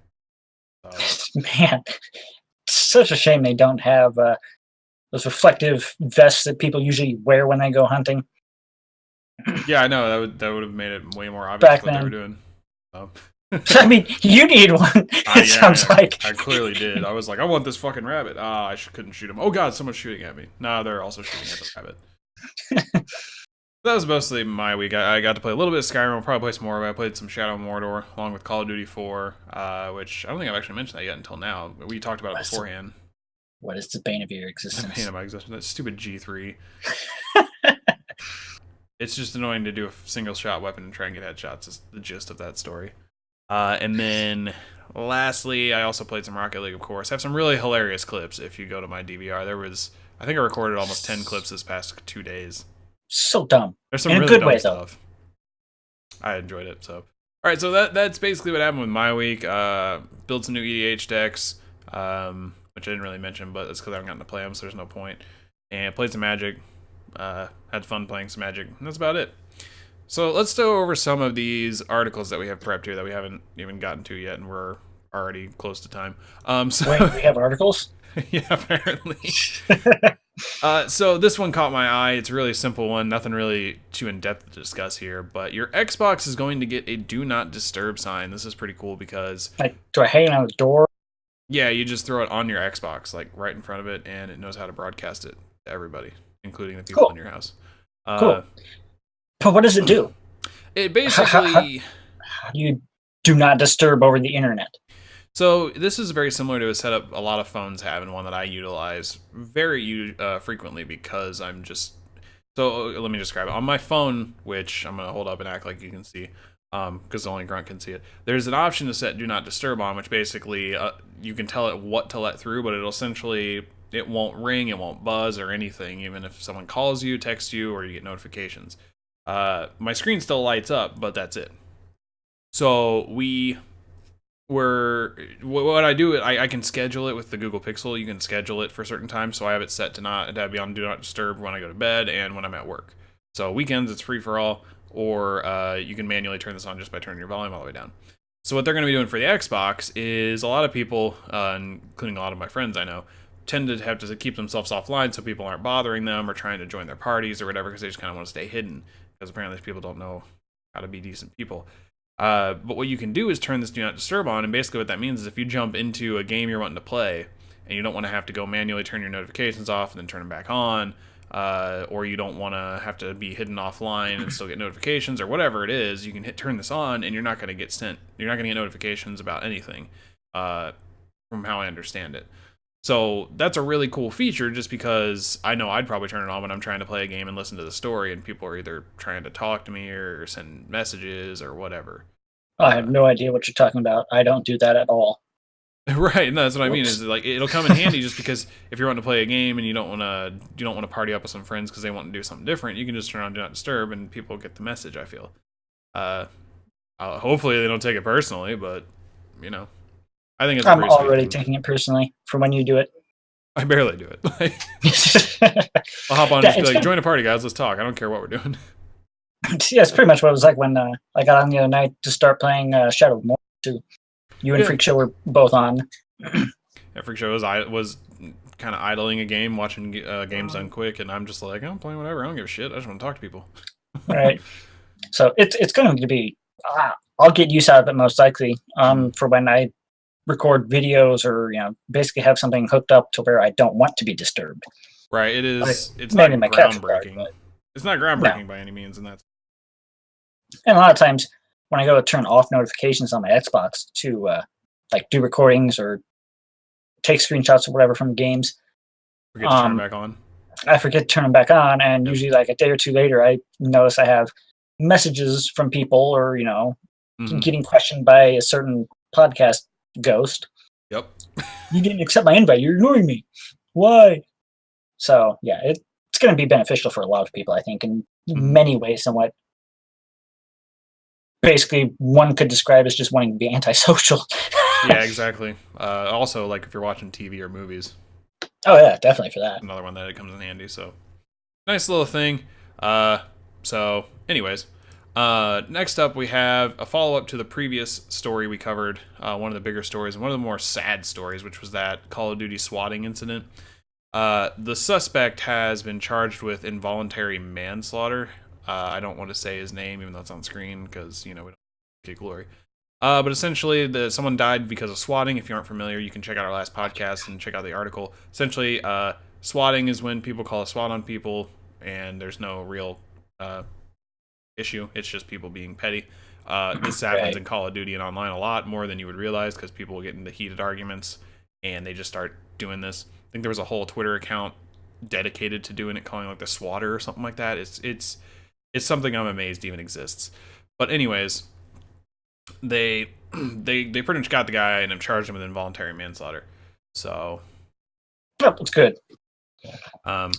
Man, it's such a shame they don't have those reflective vests that people usually wear when they go hunting. Yeah, I know. That would have made it way more obvious Back what then. they were doing. So. I mean, you need one. Sounds like I clearly did. I was like, I want this fucking rabbit. I couldn't shoot him. Oh God, someone's shooting at me. No, they're also shooting at the rabbit. That was mostly my week. I got to play a little bit of Skyrim. I'll probably play some more. I played some Shadow of Mordor along with Call of Duty 4, which I don't think I've actually mentioned that yet until now. We talked about it beforehand. What is the bane of your existence? The bane of my existence. That stupid G3. It's just annoying to do a single shot weapon and try and get headshots. Is the gist of that story. And then lastly, I also played some Rocket League, of course. I have some really hilarious clips if you go to my DVR. I think I recorded almost 10 clips this past 2 days. So dumb. There's some in really a good dumb way, stuff. Though. I enjoyed it. So, all right. So that's basically what happened with my week. Build some new EDH decks, which I didn't really mention, but that's because I haven't gotten to play them, so there's no point. And played some Magic. Had fun playing some Magic. And that's about it. So let's go over some of these articles that we have prepped here that we haven't even gotten to yet, and we're already close to time. Wait, we have articles? Yeah, apparently. So this one caught my eye. It's a really simple one. Nothing really too in-depth to discuss here, but your Xbox is going to get a Do Not Disturb sign. This is pretty cool because... Like, do I hang it on the door? Yeah, you just throw it on your Xbox, like right in front of it, and it knows how to broadcast it to everybody, including the people in your house. Cool. But what does it do? It basically... How do you do not disturb over the internet? So this is very similar to a setup a lot of phones have, and one that I utilize very frequently because I'm just... So let me describe it. On my phone, which I'm going to hold up and act like you can see, because only Grunt can see it, there's an option to set Do Not Disturb on, which basically you can tell it what to let through, but it'll essentially... It won't ring, it won't buzz or anything, even if someone calls you, texts you, or you get notifications. My screen still lights up, but that's it. So what I do, I can schedule it with the Google Pixel. You can schedule it for certain times, so I have it set to be on Do Not Disturb when I go to bed and when I'm at work. So weekends, it's free for all, or you can manually turn this on just by turning your volume all the way down. So what they're going to be doing for the Xbox is a lot of people, including a lot of my friends I know, tend to have to keep themselves offline so people aren't bothering them or trying to join their parties or whatever because they just kind of want to stay hidden because apparently people don't know how to be decent people. But what you can do is turn this Do Not Disturb on, and basically what that means is if you jump into a game you're wanting to play and you don't want to have to go manually turn your notifications off and then turn them back on, or you don't want to have to be hidden offline and still get notifications or whatever it is, you can turn this on and you're not going to get notifications about anything, from how I understand it. So that's a really cool feature just because I know I'd probably turn it on when I'm trying to play a game and listen to the story and people are either trying to talk to me or send messages or whatever. I have no idea what you're talking about. I don't do that at all. Right, no, that's what I mean. Is like it'll come in handy just because if you're wanting to play a game and you don't want to party up with some friends because they want to do something different, you can just turn on Do Not Disturb and people get the message. I feel. Hopefully they don't take it personally, but you know. I think it's I'm already taking it personally from when you do it. I barely do it. I'll hop on and just be like, join a party, guys. Let's talk. I don't care what we're doing. Yeah, it's pretty much what it was like when I got on the other night to start playing Shadow of Mordor 2. You and Freak Show were both on. Yeah, Freak Show was kind of idling a game, watching games done quick, and I'm just like, I'm playing whatever. I don't give a shit. I just want to talk to people. Right. So it's going to be... I'll get use out of it most likely for when I record videos or basically have something hooked up to where I don't want to be disturbed. Right. It is. It's not groundbreaking. It's not groundbreaking by any means, and a lot of times when I go to turn off notifications on my Xbox to like do recordings or take screenshots or whatever from games, Forget to turn it back on. I forget to turn them back on, and usually like a day or two later, I notice I have messages from people, or getting questioned by a certain podcast ghost. Yep. You didn't accept my invite. You're ignoring me. Why? So yeah, it's going to be beneficial for a lot of people, I think, in many ways, and what basically one could describe as just wanting to be antisocial. Yeah, exactly. Also, like if you're watching TV or movies. Oh yeah, definitely for that. Another one that it comes in handy. So nice little thing. So anyways, next up we have a follow-up to the previous story we covered, one of the bigger stories and one of the more sad stories, which was that Call of Duty swatting incident. The suspect has been charged with involuntary manslaughter. I don't want to say his name, even though it's on screen, because, we don't get glory. But essentially, someone died because of swatting. If you aren't familiar, you can check out our last podcast and check out the article. Essentially, swatting is when people call a SWAT on people, and there's no real issue. It's just people being petty. This happens in Call of Duty and online a lot more than you would realize, because people will get into heated arguments, and they just start doing this. I think there was a whole Twitter account dedicated to doing it, calling it like the swatter or something like that. It's something I'm amazed even exists. But anyways, they pretty much got the guy and have charged him with involuntary manslaughter. So, yep, it's good.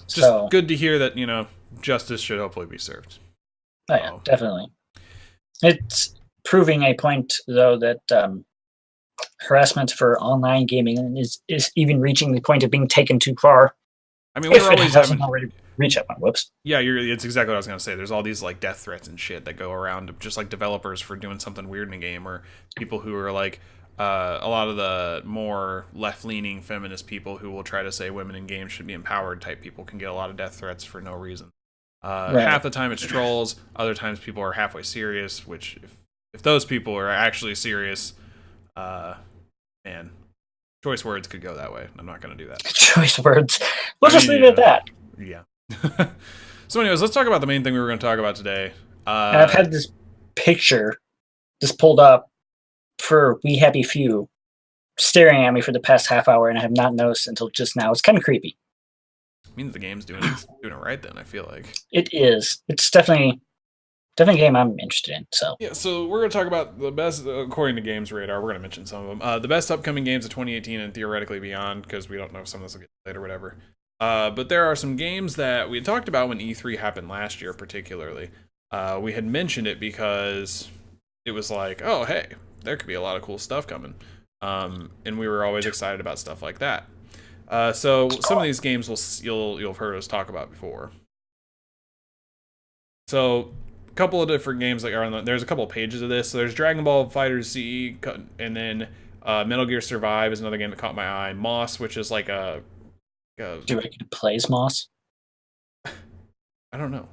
Just good to hear that justice should hopefully be served. Oh yeah, definitely. It's proving a point though that harassment for online gaming is even reaching the point of being taken too far. I mean, we're always having already reach up on. Whoops. Yeah, it's exactly what I was gonna say. There's all these like death threats and shit that go around, just like developers for doing something weird in a game, or people who are like a lot of the more left-leaning feminist people who will try to say women in games should be empowered type people can get a lot of death threats for no reason. Half the time it's trolls, other times people are halfway serious. Which if those people are actually serious, man, choice words could go that way. I'm not going to do that. Choice words. We'll just leave it at that. Yeah. So anyways, let's talk about the main thing we were going to talk about today. And I've had this picture just pulled up for We Happy Few staring at me for the past half hour, and I have not noticed until just now. It's kind of creepy. It means the game's doing it right then, I feel like. It is. It's definitely a game I'm interested in. So yeah, so we're going to talk about the best, according to Games Radar, we're going to mention some of them. The best upcoming games of 2018 and theoretically beyond, because we don't know if some of this will get played or whatever. But there are some games that we had talked about when E3 happened last year, particularly. We had mentioned it because it was like, oh, hey, there could be a lot of cool stuff coming. And we were always excited about stuff like that. So some of these games you'll have heard us talk about before. So a couple of different games that are on there's a couple of pages of this. So there's Dragon Ball FighterZ CE, and then Metal Gear Survive is another game that caught my eye. Moss, which is like a do you reckon it plays Moss? I don't know.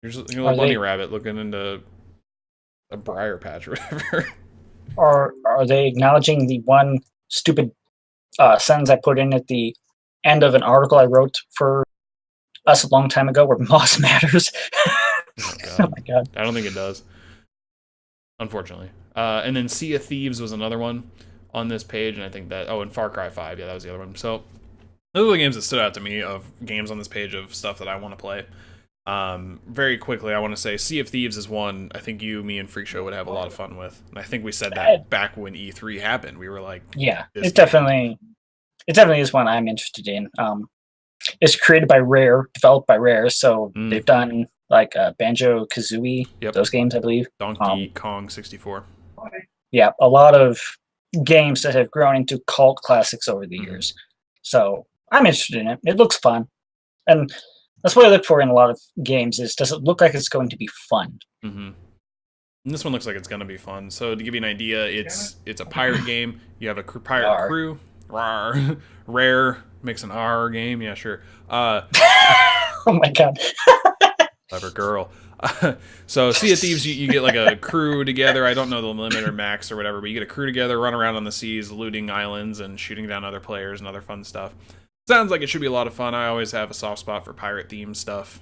You're just a bunny rabbit looking into a briar patch or whatever. Or are they acknowledging the one stupid sentence I put in at the end of an article I wrote for us a long time ago, where Moss matters? Oh my god! I don't think it does, unfortunately. And then Sea of Thieves was another one on this page, and I think that and Far Cry 5, yeah, that was the other one. So those are the games that stood out to me of games on this page of stuff that I want to play. Very quickly, I want to say Sea of Thieves is one I think you, me, and Freak Show would have a lot of fun with. And I think we said that back when E3 happened. We were like, yeah, it definitely is one I'm interested in. It's created by Rare, developed by Rare, so they've done like Banjo-Kazooie, those games, I believe. Donkey Kong 64. Yeah, a lot of games that have grown into cult classics over the years. So I'm interested in it. It looks fun. And that's what I look for in a lot of games is, does it look like it's going to be fun? And this one looks like it's going to be fun. So to give you an idea, it's a pirate game. You have a pirate crew. Rawr. Rare makes an R game. Yeah, sure. Oh my god. Clever girl. So Sea of Thieves, you get like a crew together. I don't know the limit or max or whatever, but you get a crew together, run around on the seas, looting islands and shooting down other players and other fun stuff. Sounds like it should be a lot of fun. I always have a soft spot for pirate-themed stuff.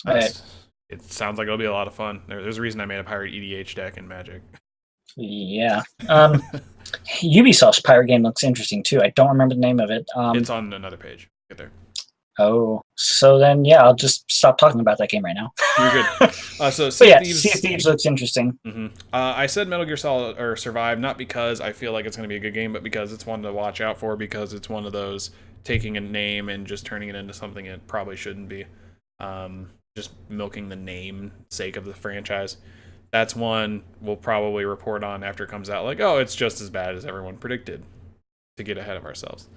It sounds like it'll be a lot of fun. There's a reason I made a pirate EDH deck in Magic. Yeah. Ubisoft's pirate game looks interesting too. I don't remember the name of it. It's on another page. Get there. Oh, so then yeah, I'll just stop talking about that game right now. You're good. So But yeah, Sea of Thieves looks interesting. I said Metal Gear Solid or Survive not because I feel like it's going to be a good game, but because it's one to watch out for, because it's one of those taking a name and just turning it into something it probably shouldn't be. Just milking the name sake of the franchise. That's one we'll probably report on after it comes out. Like, oh, it's just as bad as everyone predicted. To get ahead of ourselves.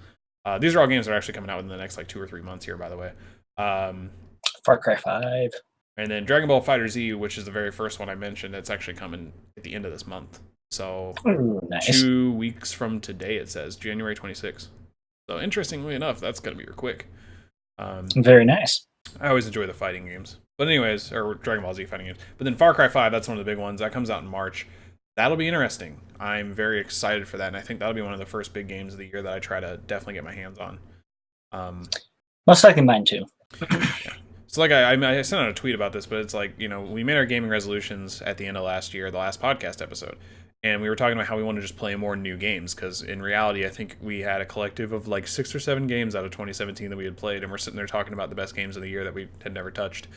These are all games that are actually coming out within the next like 2 or 3 months here, by the way. Far Cry 5. And then Dragon Ball FighterZ, which is the very first one I mentioned, it's actually coming at the end of this month. So Ooh, nice. 2 weeks from today, it says January 26th. So interestingly enough, that's going to be quick. Very nice. I always enjoy the fighting games. But anyways, or Dragon Ball Z fighting games. But then Far Cry 5, that's one of the big ones. That comes out in March. That'll be interesting. I'm very excited for that, and I think that'll be one of the first big games of the year that I try to definitely get my hands on. Most likely mine too. Yeah. So like I sent out a tweet about this, but it's like, you know, we made our gaming resolutions at the end of last year, the last podcast episode, and we were talking about how we want to just play more new games, because in reality, I think we had a collective of like 6 or 7 games out of 2017 that we had played, and we're sitting there talking about the best games of the year that we had never touched.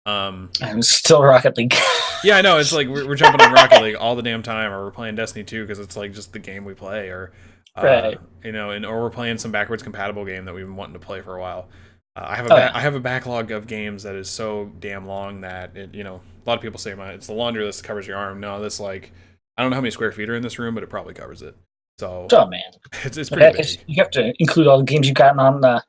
I'm still Rocket League. Yeah, I know. It's like we're jumping on Rocket League all the damn time, or we're playing Destiny 2 because it's like just the game we play, or right. You know, or we're playing some backwards compatible game that we've been wanting to play for a while. I have a backlog of games that is so damn long that it, you know, a lot of people say it's the laundry list that covers your arm. No, this like I don't know how many square feet are in this room, but it probably covers it. So oh man, it's pretty big. You have to include all the games you've gotten on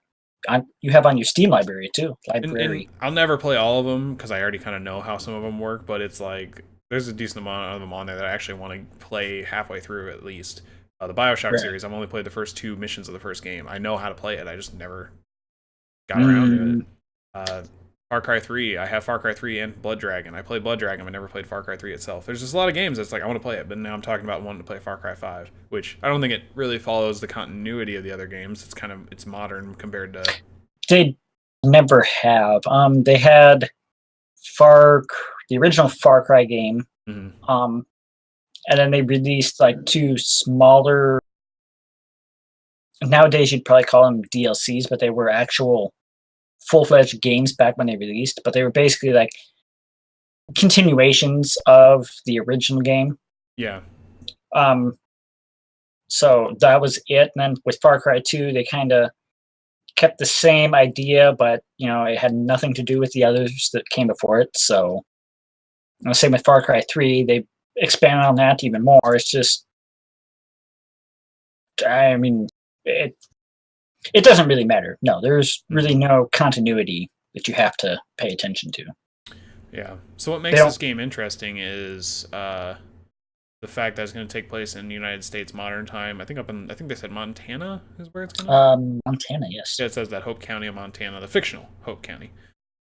you have on your Steam library too. And I'll never play all of them because I already kind of know how some of them work, but it's like there's a decent amount of them on there that I actually want to play halfway through at least. The Bioshock series, I've only played the first 2 missions of the first game. I know how to play it. I just never got around to it. Far Cry 3, I have Far Cry 3 and Blood Dragon. I played Blood Dragon, but never played Far Cry 3 itself. There's just a lot of games that's like I want to play it, but now I'm talking about wanting to play Far Cry 5, which I don't think it really follows the continuity of the other games. It's modern compared to. They never have. They had the original Far Cry game. And then they released like 2 smaller. Nowadays, you'd probably call them DLCs, but they were actual full-fledged games back when they released. But they were basically like continuations of the original game. Yeah. So that was it. And then with Far Cry 2, they kind of kept the same idea, but you know it had nothing to do with the others that came before it. So, same with Far Cry 3, they expanded on that even more. It's just, I mean, it doesn't really matter. No, there's really no continuity that you have to pay attention to. Yeah. So what makes this game interesting is the fact that it's going to take place in the United States modern time. I think they said Montana is where it's going to. Montana, yes. Yeah, it saes that Hope County of Montana, the fictional Hope County,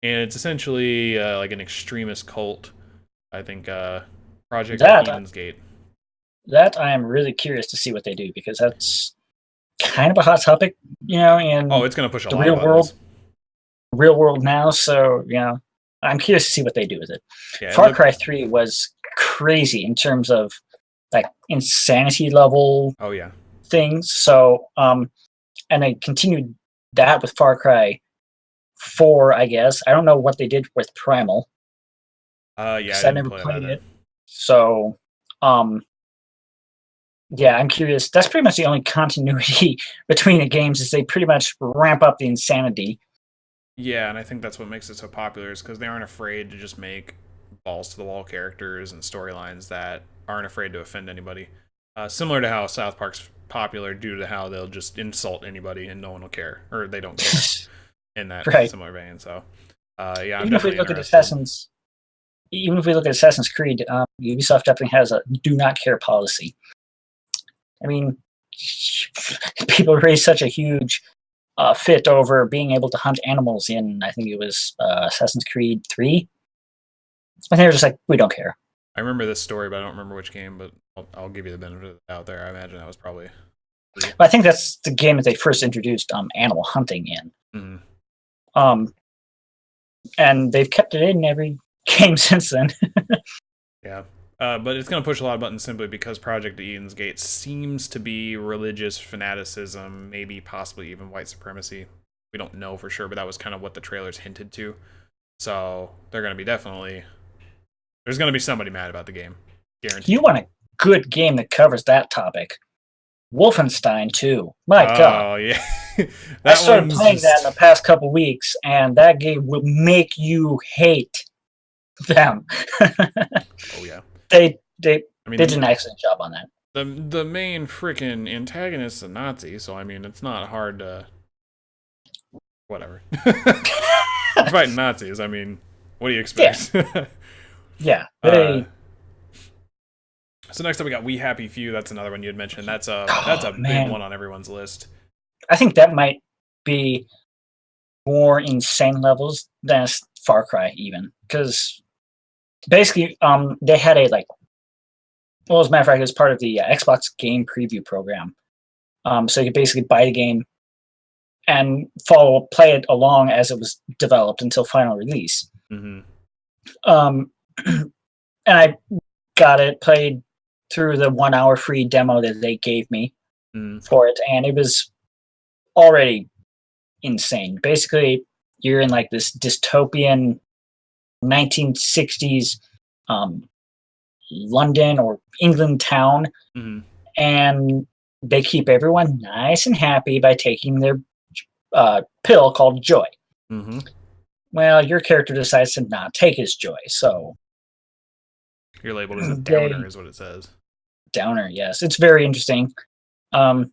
and it's essentially like an extremist cult. I think Project Eden's Gate. That I am really curious to see what they do, because that's kind of a hot topic, you know. In it's going to push a lot of real world now. So you know, I'm curious to see what they do with it. Yeah, Far Cry 3 was crazy in terms of like insanity level. Oh yeah. Things. So and they continued that with Far Cry 4, I guess. I don't know what they did with Primal. Yeah, I never played it. So yeah, I'm curious. That's pretty much the only continuity between the games, is they pretty much ramp up the insanity. Yeah, and I think that's what makes it so popular, is because they aren't afraid to just make balls to the wall characters and storylines that aren't afraid to offend anybody. Similar to how South Park's popular due to how they'll just insult anybody and no one will care, or they don't care in that similar vein. So yeah, even if we look at Assassin's Creed, Ubisoft definitely has a do not care policy. I mean, people raised such a huge fit over being able to hunt animals in, I think it was Assassin's Creed 3. And they were just like, we don't care. I remember this story, but I don't remember which game, but I'll give you the benefit of the doubt there. I imagine that was probably... I think that's the game that they first introduced animal hunting in. Mm-hmm. And they've kept it in every game since then. Yeah. But it's going to push a lot of buttons simply because Project Eden's Gate seems to be religious fanaticism, maybe possibly even white supremacy. We don't know for sure, but that was kind of what the trailers hinted to. So they're going to be definitely... There's going to be somebody mad about the game. Guaranteed. You want a good game that covers that topic. Wolfenstein 2. My God. Oh, yeah. I started playing that in the past couple weeks, and that game will make you hate them. Oh, yeah. They did an excellent job on that. The main freaking antagonist is a Nazi, so I mean, it's not hard to... Whatever. You're fighting Nazis, I mean, what do you expect? Yeah. So next up we got We Happy Few. That's another one you had mentioned. That's a big one on everyone's list. I think that might be more insane levels than Far Cry even, because basically they had a well, as a matter of fact, it was part of the Xbox game preview program. So you could basically buy the game and play it along as it was developed until final release. Mm-hmm. And I got it, played through the 1 hour free demo that they gave me for it, and it was already insane. Basically, you're in this dystopian 1960s London or England town, and they keep everyone nice and happy by taking their pill called joy. Well, your character decides to not take his joy, so you're labeled as a downer, is what it says. Downer, yes. It's very interesting. I'll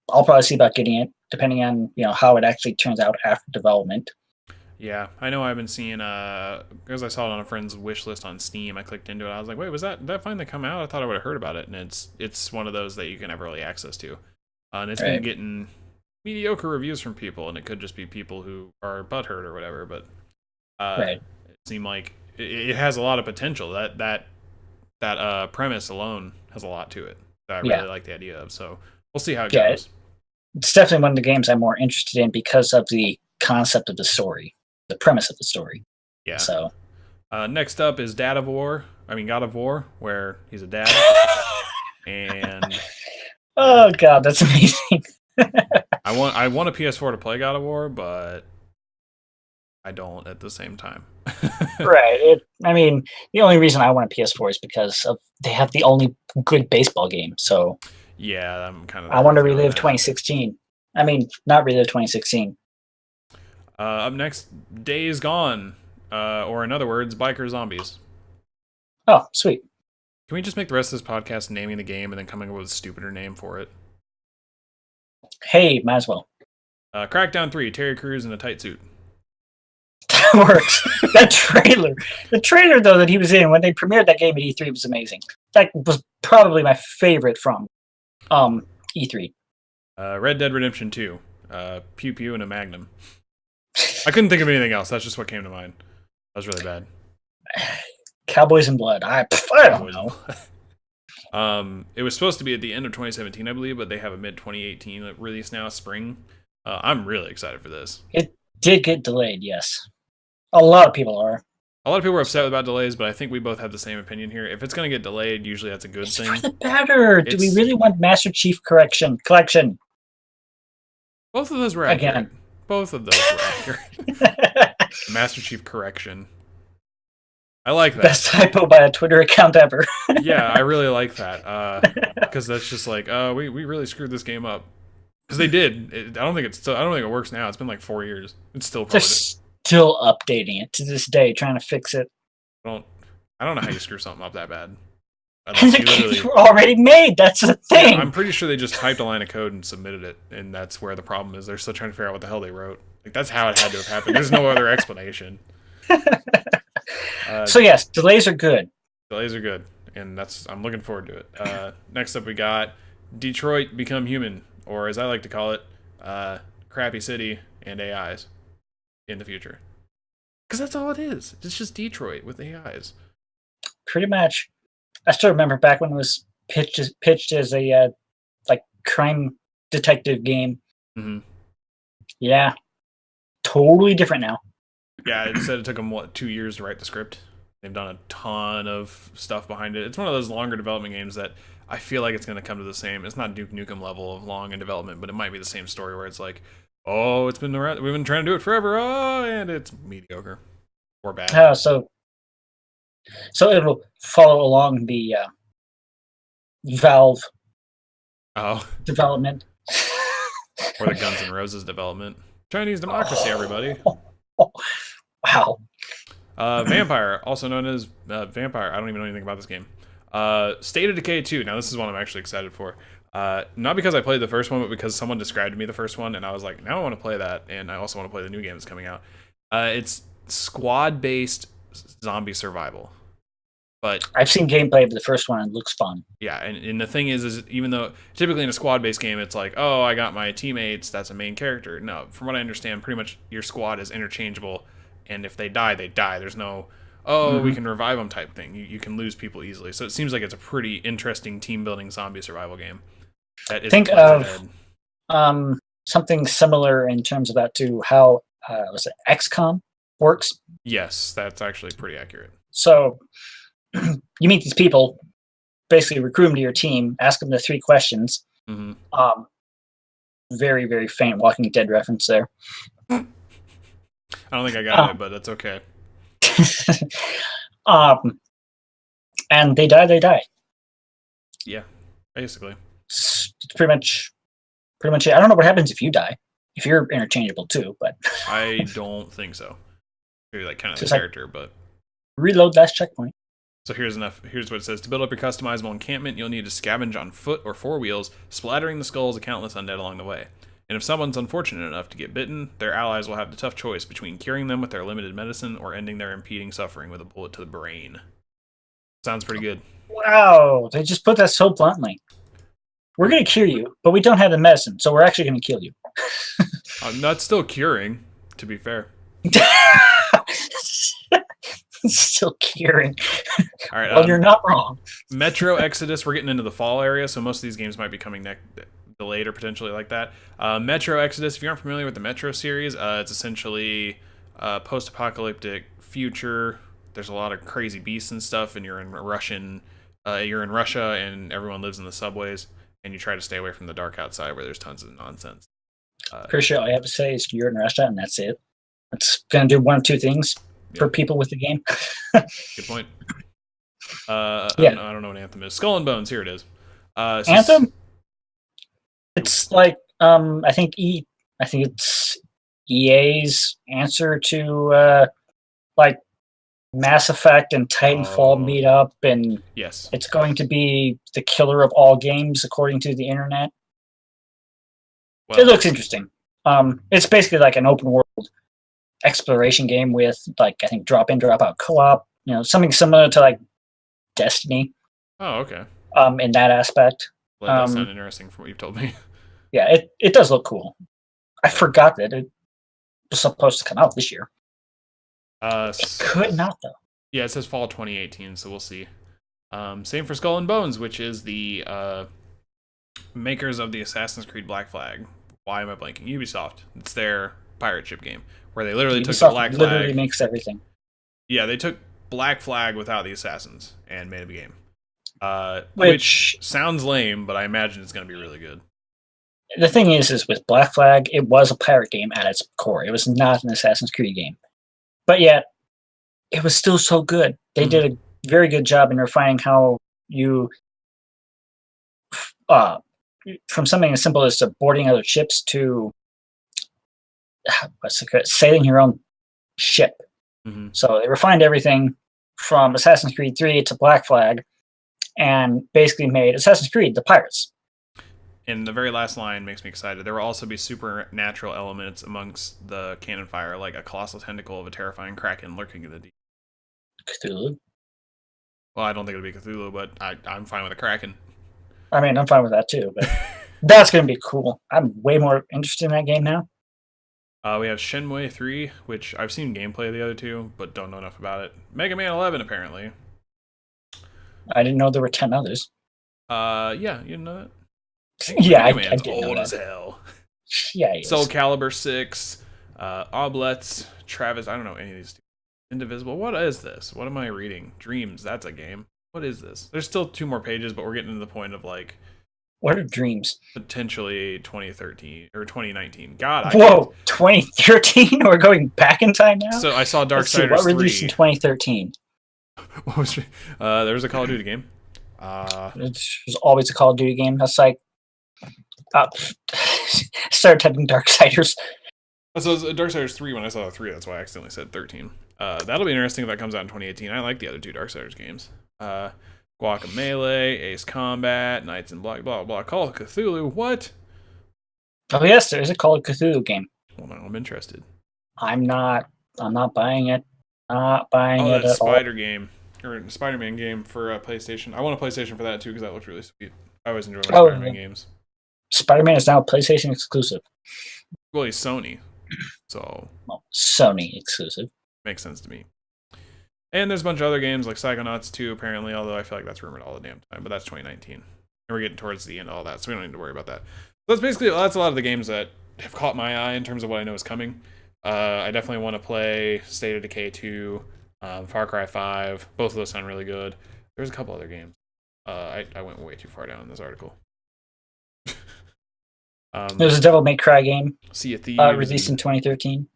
probably see about getting it, depending on how it actually turns out after development. Yeah, I know I've been seeing, because I saw it on a friend's wish list on Steam, I clicked into it, I was like, wait, did that finally come out? I thought I would have heard about it, and it's one of those that you can have early access to. And it's been getting mediocre reviews from people, and it could just be people who are butthurt or whatever, but it seemed like it has a lot of potential. That premise alone has a lot to it that I really like the idea of, so we'll see how it goes. It's definitely one of the games I'm more interested in because of the concept of the story, the premise of the story. Yeah. So next up is God of War, where he's a dad. And oh god, that's amazing. I want a PS4 to play God of War, but I don't at the same time. Right. The only reason I want a PS4 is because they have the only good baseball game. So yeah, I'm kind of. I want to relive 2016. Not relive 2016. Up next, Days Gone, or in other words, Biker Zombies. Oh, sweet. Can we just make the rest of this podcast naming the game and then coming up with a stupider name for it? Hey, might as well. Crackdown 3, Terry Crews in a tight suit. That works. The trailer though that he was in when they premiered that game at E3 was amazing. That was probably my favorite from E3. Red Dead Redemption 2, Pew Pew and a Magnum. I couldn't think of anything else. That's just what came to mind. That was really bad. Cowboys and Blood. I don't know. It was supposed to be at the end of 2017, I believe, but they have a mid-2018 release now, spring. I'm really excited for this. It did get delayed, yes. A lot of people are. A lot of people are upset about delays, but I think we both have the same opinion here. If it's going to get delayed, usually that's a good thing. For the better. Do we really want Master Chief Collection? Both of those were accurate. Again. Both of those were accurate. Master Chief Correction. I like that. Best typo by a Twitter account ever. Yeah, I really like that. Because that's just like, we really screwed this game up. Because they did. I don't think it works now. It's been 4 years. It's still probably still updating it to this day, trying to fix it. I don't know how you screw something up that bad. And the games were already made. That's the thing. Yeah, I'm pretty sure they just typed a line of code and submitted it, and that's where the problem is. They're still trying to figure out what the hell they wrote. That's how it had to have happened. There's no other explanation. So yes, delays are good. Delays are good, and I'm looking forward to it. Next up, we got Detroit Become Human, or as I like to call it, Crappy City and AIs in the future. Because that's all it is. It's just Detroit with AIs. Pretty much. I still remember back when it was pitched as a crime detective game. Mm-hmm. Yeah, totally different now. Yeah, it said it took them 2 years to write the script. They've done a ton of stuff behind it. It's one of those longer development games that I feel like it's going to come to the same. It's not Duke Nukem level of long in development, but it might be the same story where it's like, oh, it's been around. We've been trying to do it forever. Oh, and it's mediocre or bad. So it'll follow along the Valve development. Or the Guns N' Roses development. Chinese democracy, everybody. Wow. Vampire, also known as Vampire. I don't even know anything about this game. State of Decay 2. Now, this is one I'm actually excited for. Not because I played the first one, but because someone described to me the first one, and I was like, now I want to play that, and I also want to play the new game that's coming out. It's squad-based zombie survival. But I've seen gameplay of the first one and it looks fun. Yeah, and the thing is even though typically in a squad-based game it's like, oh, I got my teammates, that's a main character. No, from what I understand, pretty much your squad is interchangeable, and if they die, they die. There's no, we can revive them type thing. You can lose people easily. So it seems like it's a pretty interesting team-building zombie survival game. Think of something similar in terms of that to how was it XCOM works. Yes, that's actually pretty accurate. So you meet these people, basically recruit them to your team, ask them the 3 questions. Mm-hmm. Very, very faint Walking Dead reference there. I don't think I got it, but that's okay. And they die. Yeah, basically. It's pretty much it. I don't know what happens if you die. If you're interchangeable too, but I don't think so. Maybe like kind of the character, but reload last checkpoint. So here's what it says. To build up your customizable encampment, you'll need to scavenge on foot or 4 wheels, splattering the skulls of countless undead along the way. And if someone's unfortunate enough to get bitten, their allies will have the tough choice between curing them with their limited medicine or ending their impeding suffering with a bullet to the brain. Sounds pretty good. Wow, they just put that so bluntly. We're going to cure you, but we don't have the medicine, so we're actually going to kill you. That's still curing, to be fair. Still curing. All right. Well, you're not wrong. Metro Exodus. We're getting into the fall area, so most of these games might be coming delayed or potentially like that. Metro Exodus. If you aren't familiar with the Metro series, it's essentially a post-apocalyptic future. There's a lot of crazy beasts and stuff, and you're in Russia, and everyone lives in the subways, and you try to stay away from the dark outside where there's tons of nonsense. Pretty sure all I have to say is you're in Russia, and that's it. It's going to do one of 2 things. For people with the game. Good point. I don't know what Anthem is. Skull and Bones, here it is. Anthem? It's like I think it's EA's answer to like Mass Effect and Titanfall meet up, and yes, it's going to be the killer of all games according to the internet. Well, it looks interesting. It's basically like an open world exploration game with, like, I think drop in, drop out co-op, something similar to like Destiny. Oh, okay. In that aspect. Well, that sounds interesting from what you've told me. Yeah, it does look cool. I forgot that it was supposed to come out this year. It could not, though. Yeah, it says fall 2018, so we'll see. Same for Skull and Bones, which is the makers of the Assassin's Creed Black Flag. Why am I blanking? Ubisoft. It's their pirate ship game, where they literally took the Black Flag. Literally makes everything. Yeah, they took Black Flag without the assassins and made a game. Which sounds lame, but I imagine it's going to be really good. The thing is with Black Flag, it was a pirate game at its core. It was not an Assassin's Creed game. But yet, it was still so good. They did a very good job in refining how you, from something as simple as boarding other ships to sailing your own ship. Mm-hmm. So they refined everything from Assassin's Creed 3 to Black Flag and basically made Assassin's Creed the pirates. And the very last line makes me excited. There will also be supernatural elements amongst the cannon fire, like a colossal tentacle of a terrifying kraken lurking in the deep. Cthulhu? Well, I don't think it'll be Cthulhu, but I'm fine with a kraken. I mean, I'm fine with that too, but that's going to be cool. I'm way more interested in that game now. We have Shenmue 3, which I've seen gameplay of the other two, but don't know enough about it. Mega Man 11, apparently. I didn't know there were 10 others. Yeah, you didn't know that? Yeah, Mega Man's I did old know as that. hell. Yeah, he Soul is. Calibur 6, Oblets, Travis. I don't know any of these two. Indivisible. What is this? What am I reading? Dreams. That's a game. What is this? There's still 2 more pages, but we're getting to the point of like What are dreams? potentially 2013 or 2019. God, Whoa, 2013? We're going back in time now? So I saw Let's see, Darksiders what 3. released in 2013? What was there was a Call of Duty game. There's always a Call of Duty game. That's like started typing Darksiders. So it was Darksiders 3 when I saw the 3. That's why I accidentally said 13. That'll be interesting if that comes out in 2018. I like the other 2 Darksiders games. Guacamelee, Ace Combat, Knights and blah blah blah. Call of Cthulhu. What? Oh yes, there is a Call of Cthulhu game. Well, now I'm interested. I'm not buying it. Not buying it that at Spider all. game or Spider-Man game for PlayStation. I want a PlayStation for that too because that looks really sweet. I always enjoy my Spider-Man games. Spider-Man is now a PlayStation exclusive. Well, he's Sony, so Sony exclusive. Makes sense to me. And there's a bunch of other games like Psychonauts 2, apparently, although I feel like that's rumored all the damn time, but that's 2019. And we're getting towards the end of all that, so we don't need to worry about that. So that's a lot of the games that have caught my eye in terms of what I know is coming. I definitely want to play State of Decay 2, Far Cry 5. Both of those sound really good. There's a couple other games. I went way too far down in this article. There's a Devil May Cry game. Sea of Thieves. Released in 2013.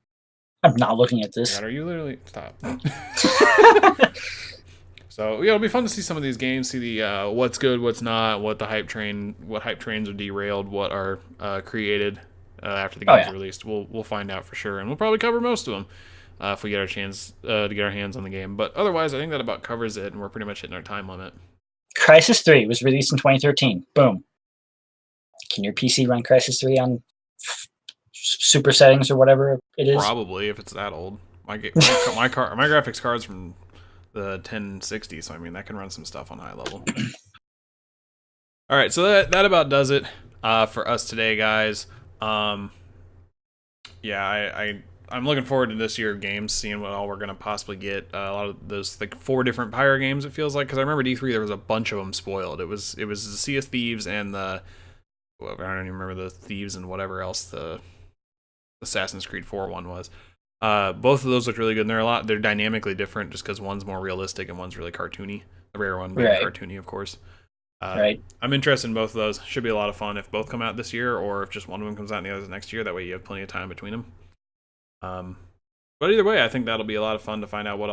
I'm not looking at this. God, are you literally... Stop. So, yeah, it'll be fun to see some of these games, see the what's good, what's not, what hype trains are derailed, what are created after the game's released. We'll find out for sure, and we'll probably cover most of them if we get our chance to get our hands on the game. But otherwise, I think that about covers it, and we're pretty much hitting our time limit. Crysis 3 was released in 2013. Boom. Can your PC run Crysis 3 on super settings or whatever it is? Probably, if it's that old. My graphics card's from the 1060, so I mean that can run some stuff on high level. All right, so that about does it for us today, guys. Yeah, I'm looking forward to this year of games, seeing what all we're gonna possibly get. A lot of those like 4 different Pyre games. It feels like because I remember D3 there was a bunch of them spoiled. It was the Sea of Thieves and the I don't even remember the Thieves and whatever else the Assassin's Creed 4 one was. Both of those look really good, and they're dynamically different just because one's more realistic and one's really cartoony. The rare one being cartoony, of course. Right. I'm interested in both of those. Should be a lot of fun if both come out this year, or if just one of them comes out and the other's next year. That way you have plenty of time between them. But either way, I think that'll be a lot of fun to find out what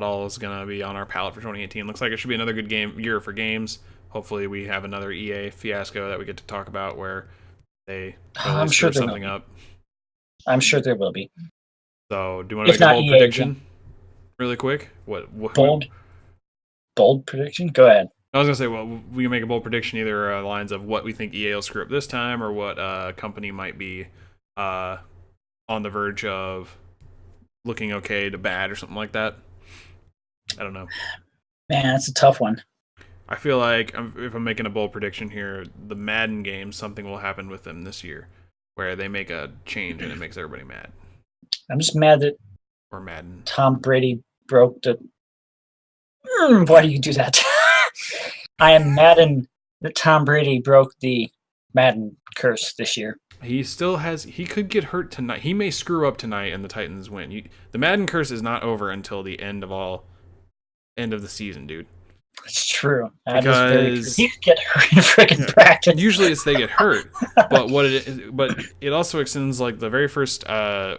all is gonna be on our palette for 2018. Looks like it should be another good year for games. Hopefully, we have another EA fiasco that we get to talk about where they screw something up. I'm sure there will be. So, do you want to make a bold prediction really quick? What bold prediction? Go ahead. I was gonna say, well, we can make a bold prediction either lines of what we think EA will screw up this time, or what company might be on the verge of looking okay to bad or something like that. I don't know. Man, that's a tough one. I feel like if I'm making a bold prediction here, the Madden games, something will happen with them this year where they make a change and it makes everybody mad. I'm just mad that Madden. Tom Brady broke the... Why do you do that? I am maddened that Tom Brady broke the Madden curse this year. He still has... He could get hurt tonight. He may screw up tonight and the Titans win. The Madden curse is not over until the end of the season, dude. It's true. Because you get hurt in freaking practice. Usually it's they get hurt, but it also extends like the very first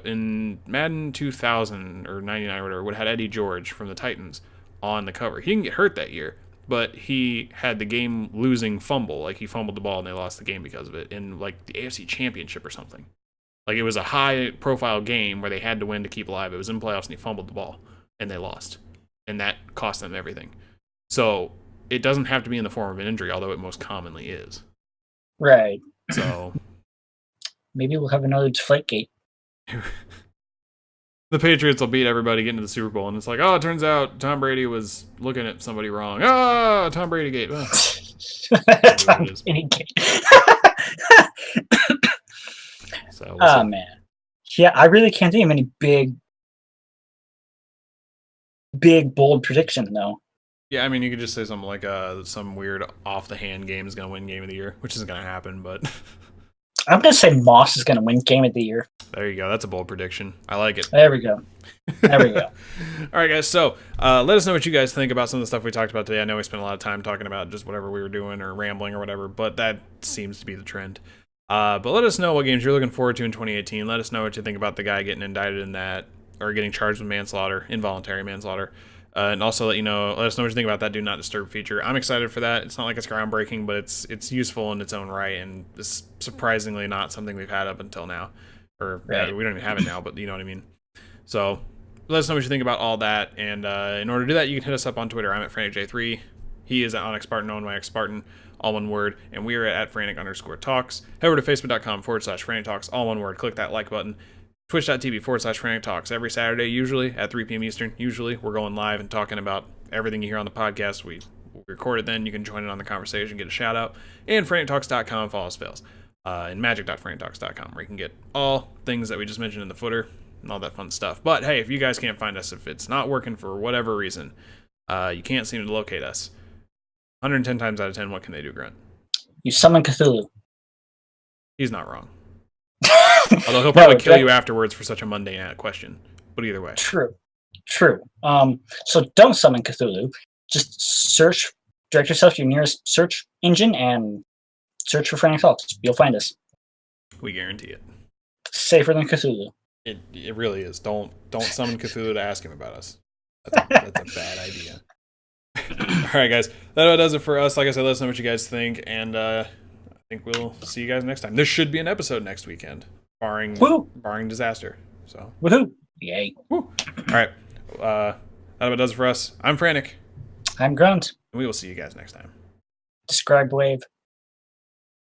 in Madden 2000 or 99 or whatever, would had Eddie George from the Titans on the cover. He didn't get hurt that year, but he had the game losing fumble, like he fumbled the ball and they lost the game because of it in like the AFC Championship or something. Like it was a high profile game where they had to win to keep alive. It was in playoffs and he fumbled the ball and they lost, and that cost them everything. So it doesn't have to be in the form of an injury, although it most commonly is. Right. So maybe we'll have another Deflategate. The Patriots will beat everybody getting to the Super Bowl, and it's like, oh, it turns out Tom Brady was looking at somebody wrong. Ah, Tom Brady gate. Oh. Tom Brady gate. So man. Yeah, I really can't think of any big bold prediction though. Yeah, I mean, you could just say something like some weird off-the-hand game is going to win Game of the Year, which isn't going to happen, but... I'm going to say Moss is going to win Game of the Year. There you go. That's a bold prediction. I like it. There we go. There we go. All right, guys. So let us know what you guys think about some of the stuff we talked about today. I know we spent a lot of time talking about just whatever we were doing or rambling or whatever, but that seems to be the trend. But let us know what games you're looking forward to in 2018. Let us know what you think about the guy getting indicted in that, or getting charged with manslaughter, involuntary manslaughter. And also let us know what you think about that Do Not Disturb feature. I'm excited for that. It's not like it's groundbreaking, but it's useful in its own right, and it's surprisingly not something we've had up until now. Or Right. we don't even have it now, but you know what I mean. So let us know what you think about all that. And in order to do that, you can hit us up on Twitter. I'm at FranticJ3. He is at OnyxSpartan, owned by XSpartan, all one word. And we are at Frantic_Talks. Head over to Facebook.com/Frantic Talks, all one word. Click that like button. Twitch.tv/Frantic Talks every Saturday, usually at 3 p.m. Eastern. Usually, we're going live and talking about everything you hear on the podcast. We record it then. You can join in on the conversation, get a shout out. And FranticTalks.com, follow us, fails. And magic.frantictalks.com, where you can get all things that we just mentioned in the footer and all that fun stuff. But hey, if you guys can't find us, if it's not working for whatever reason, you can't seem to locate us, 110 times out of 10, what can they do, Grunt? You summon Cthulhu. He's not wrong. Although he'll probably kill you afterwards for such a mundane question. But either way. True. So don't summon Cthulhu. Just direct yourself to your nearest search engine and search for Frantic Talks. You'll find us. We guarantee it. Safer than Cthulhu. It really is. Don't summon Cthulhu to ask him about us. That's a bad idea. All right, guys. That does it for us. Like I said, let us know what you guys think, and I think we'll see you guys next time. There should be an episode next weekend, barring disaster. So woohoo! Yay! Woo. All right. That does it for us. I'm Frantic. I'm Grunt. And we will see you guys next time. Describe wave.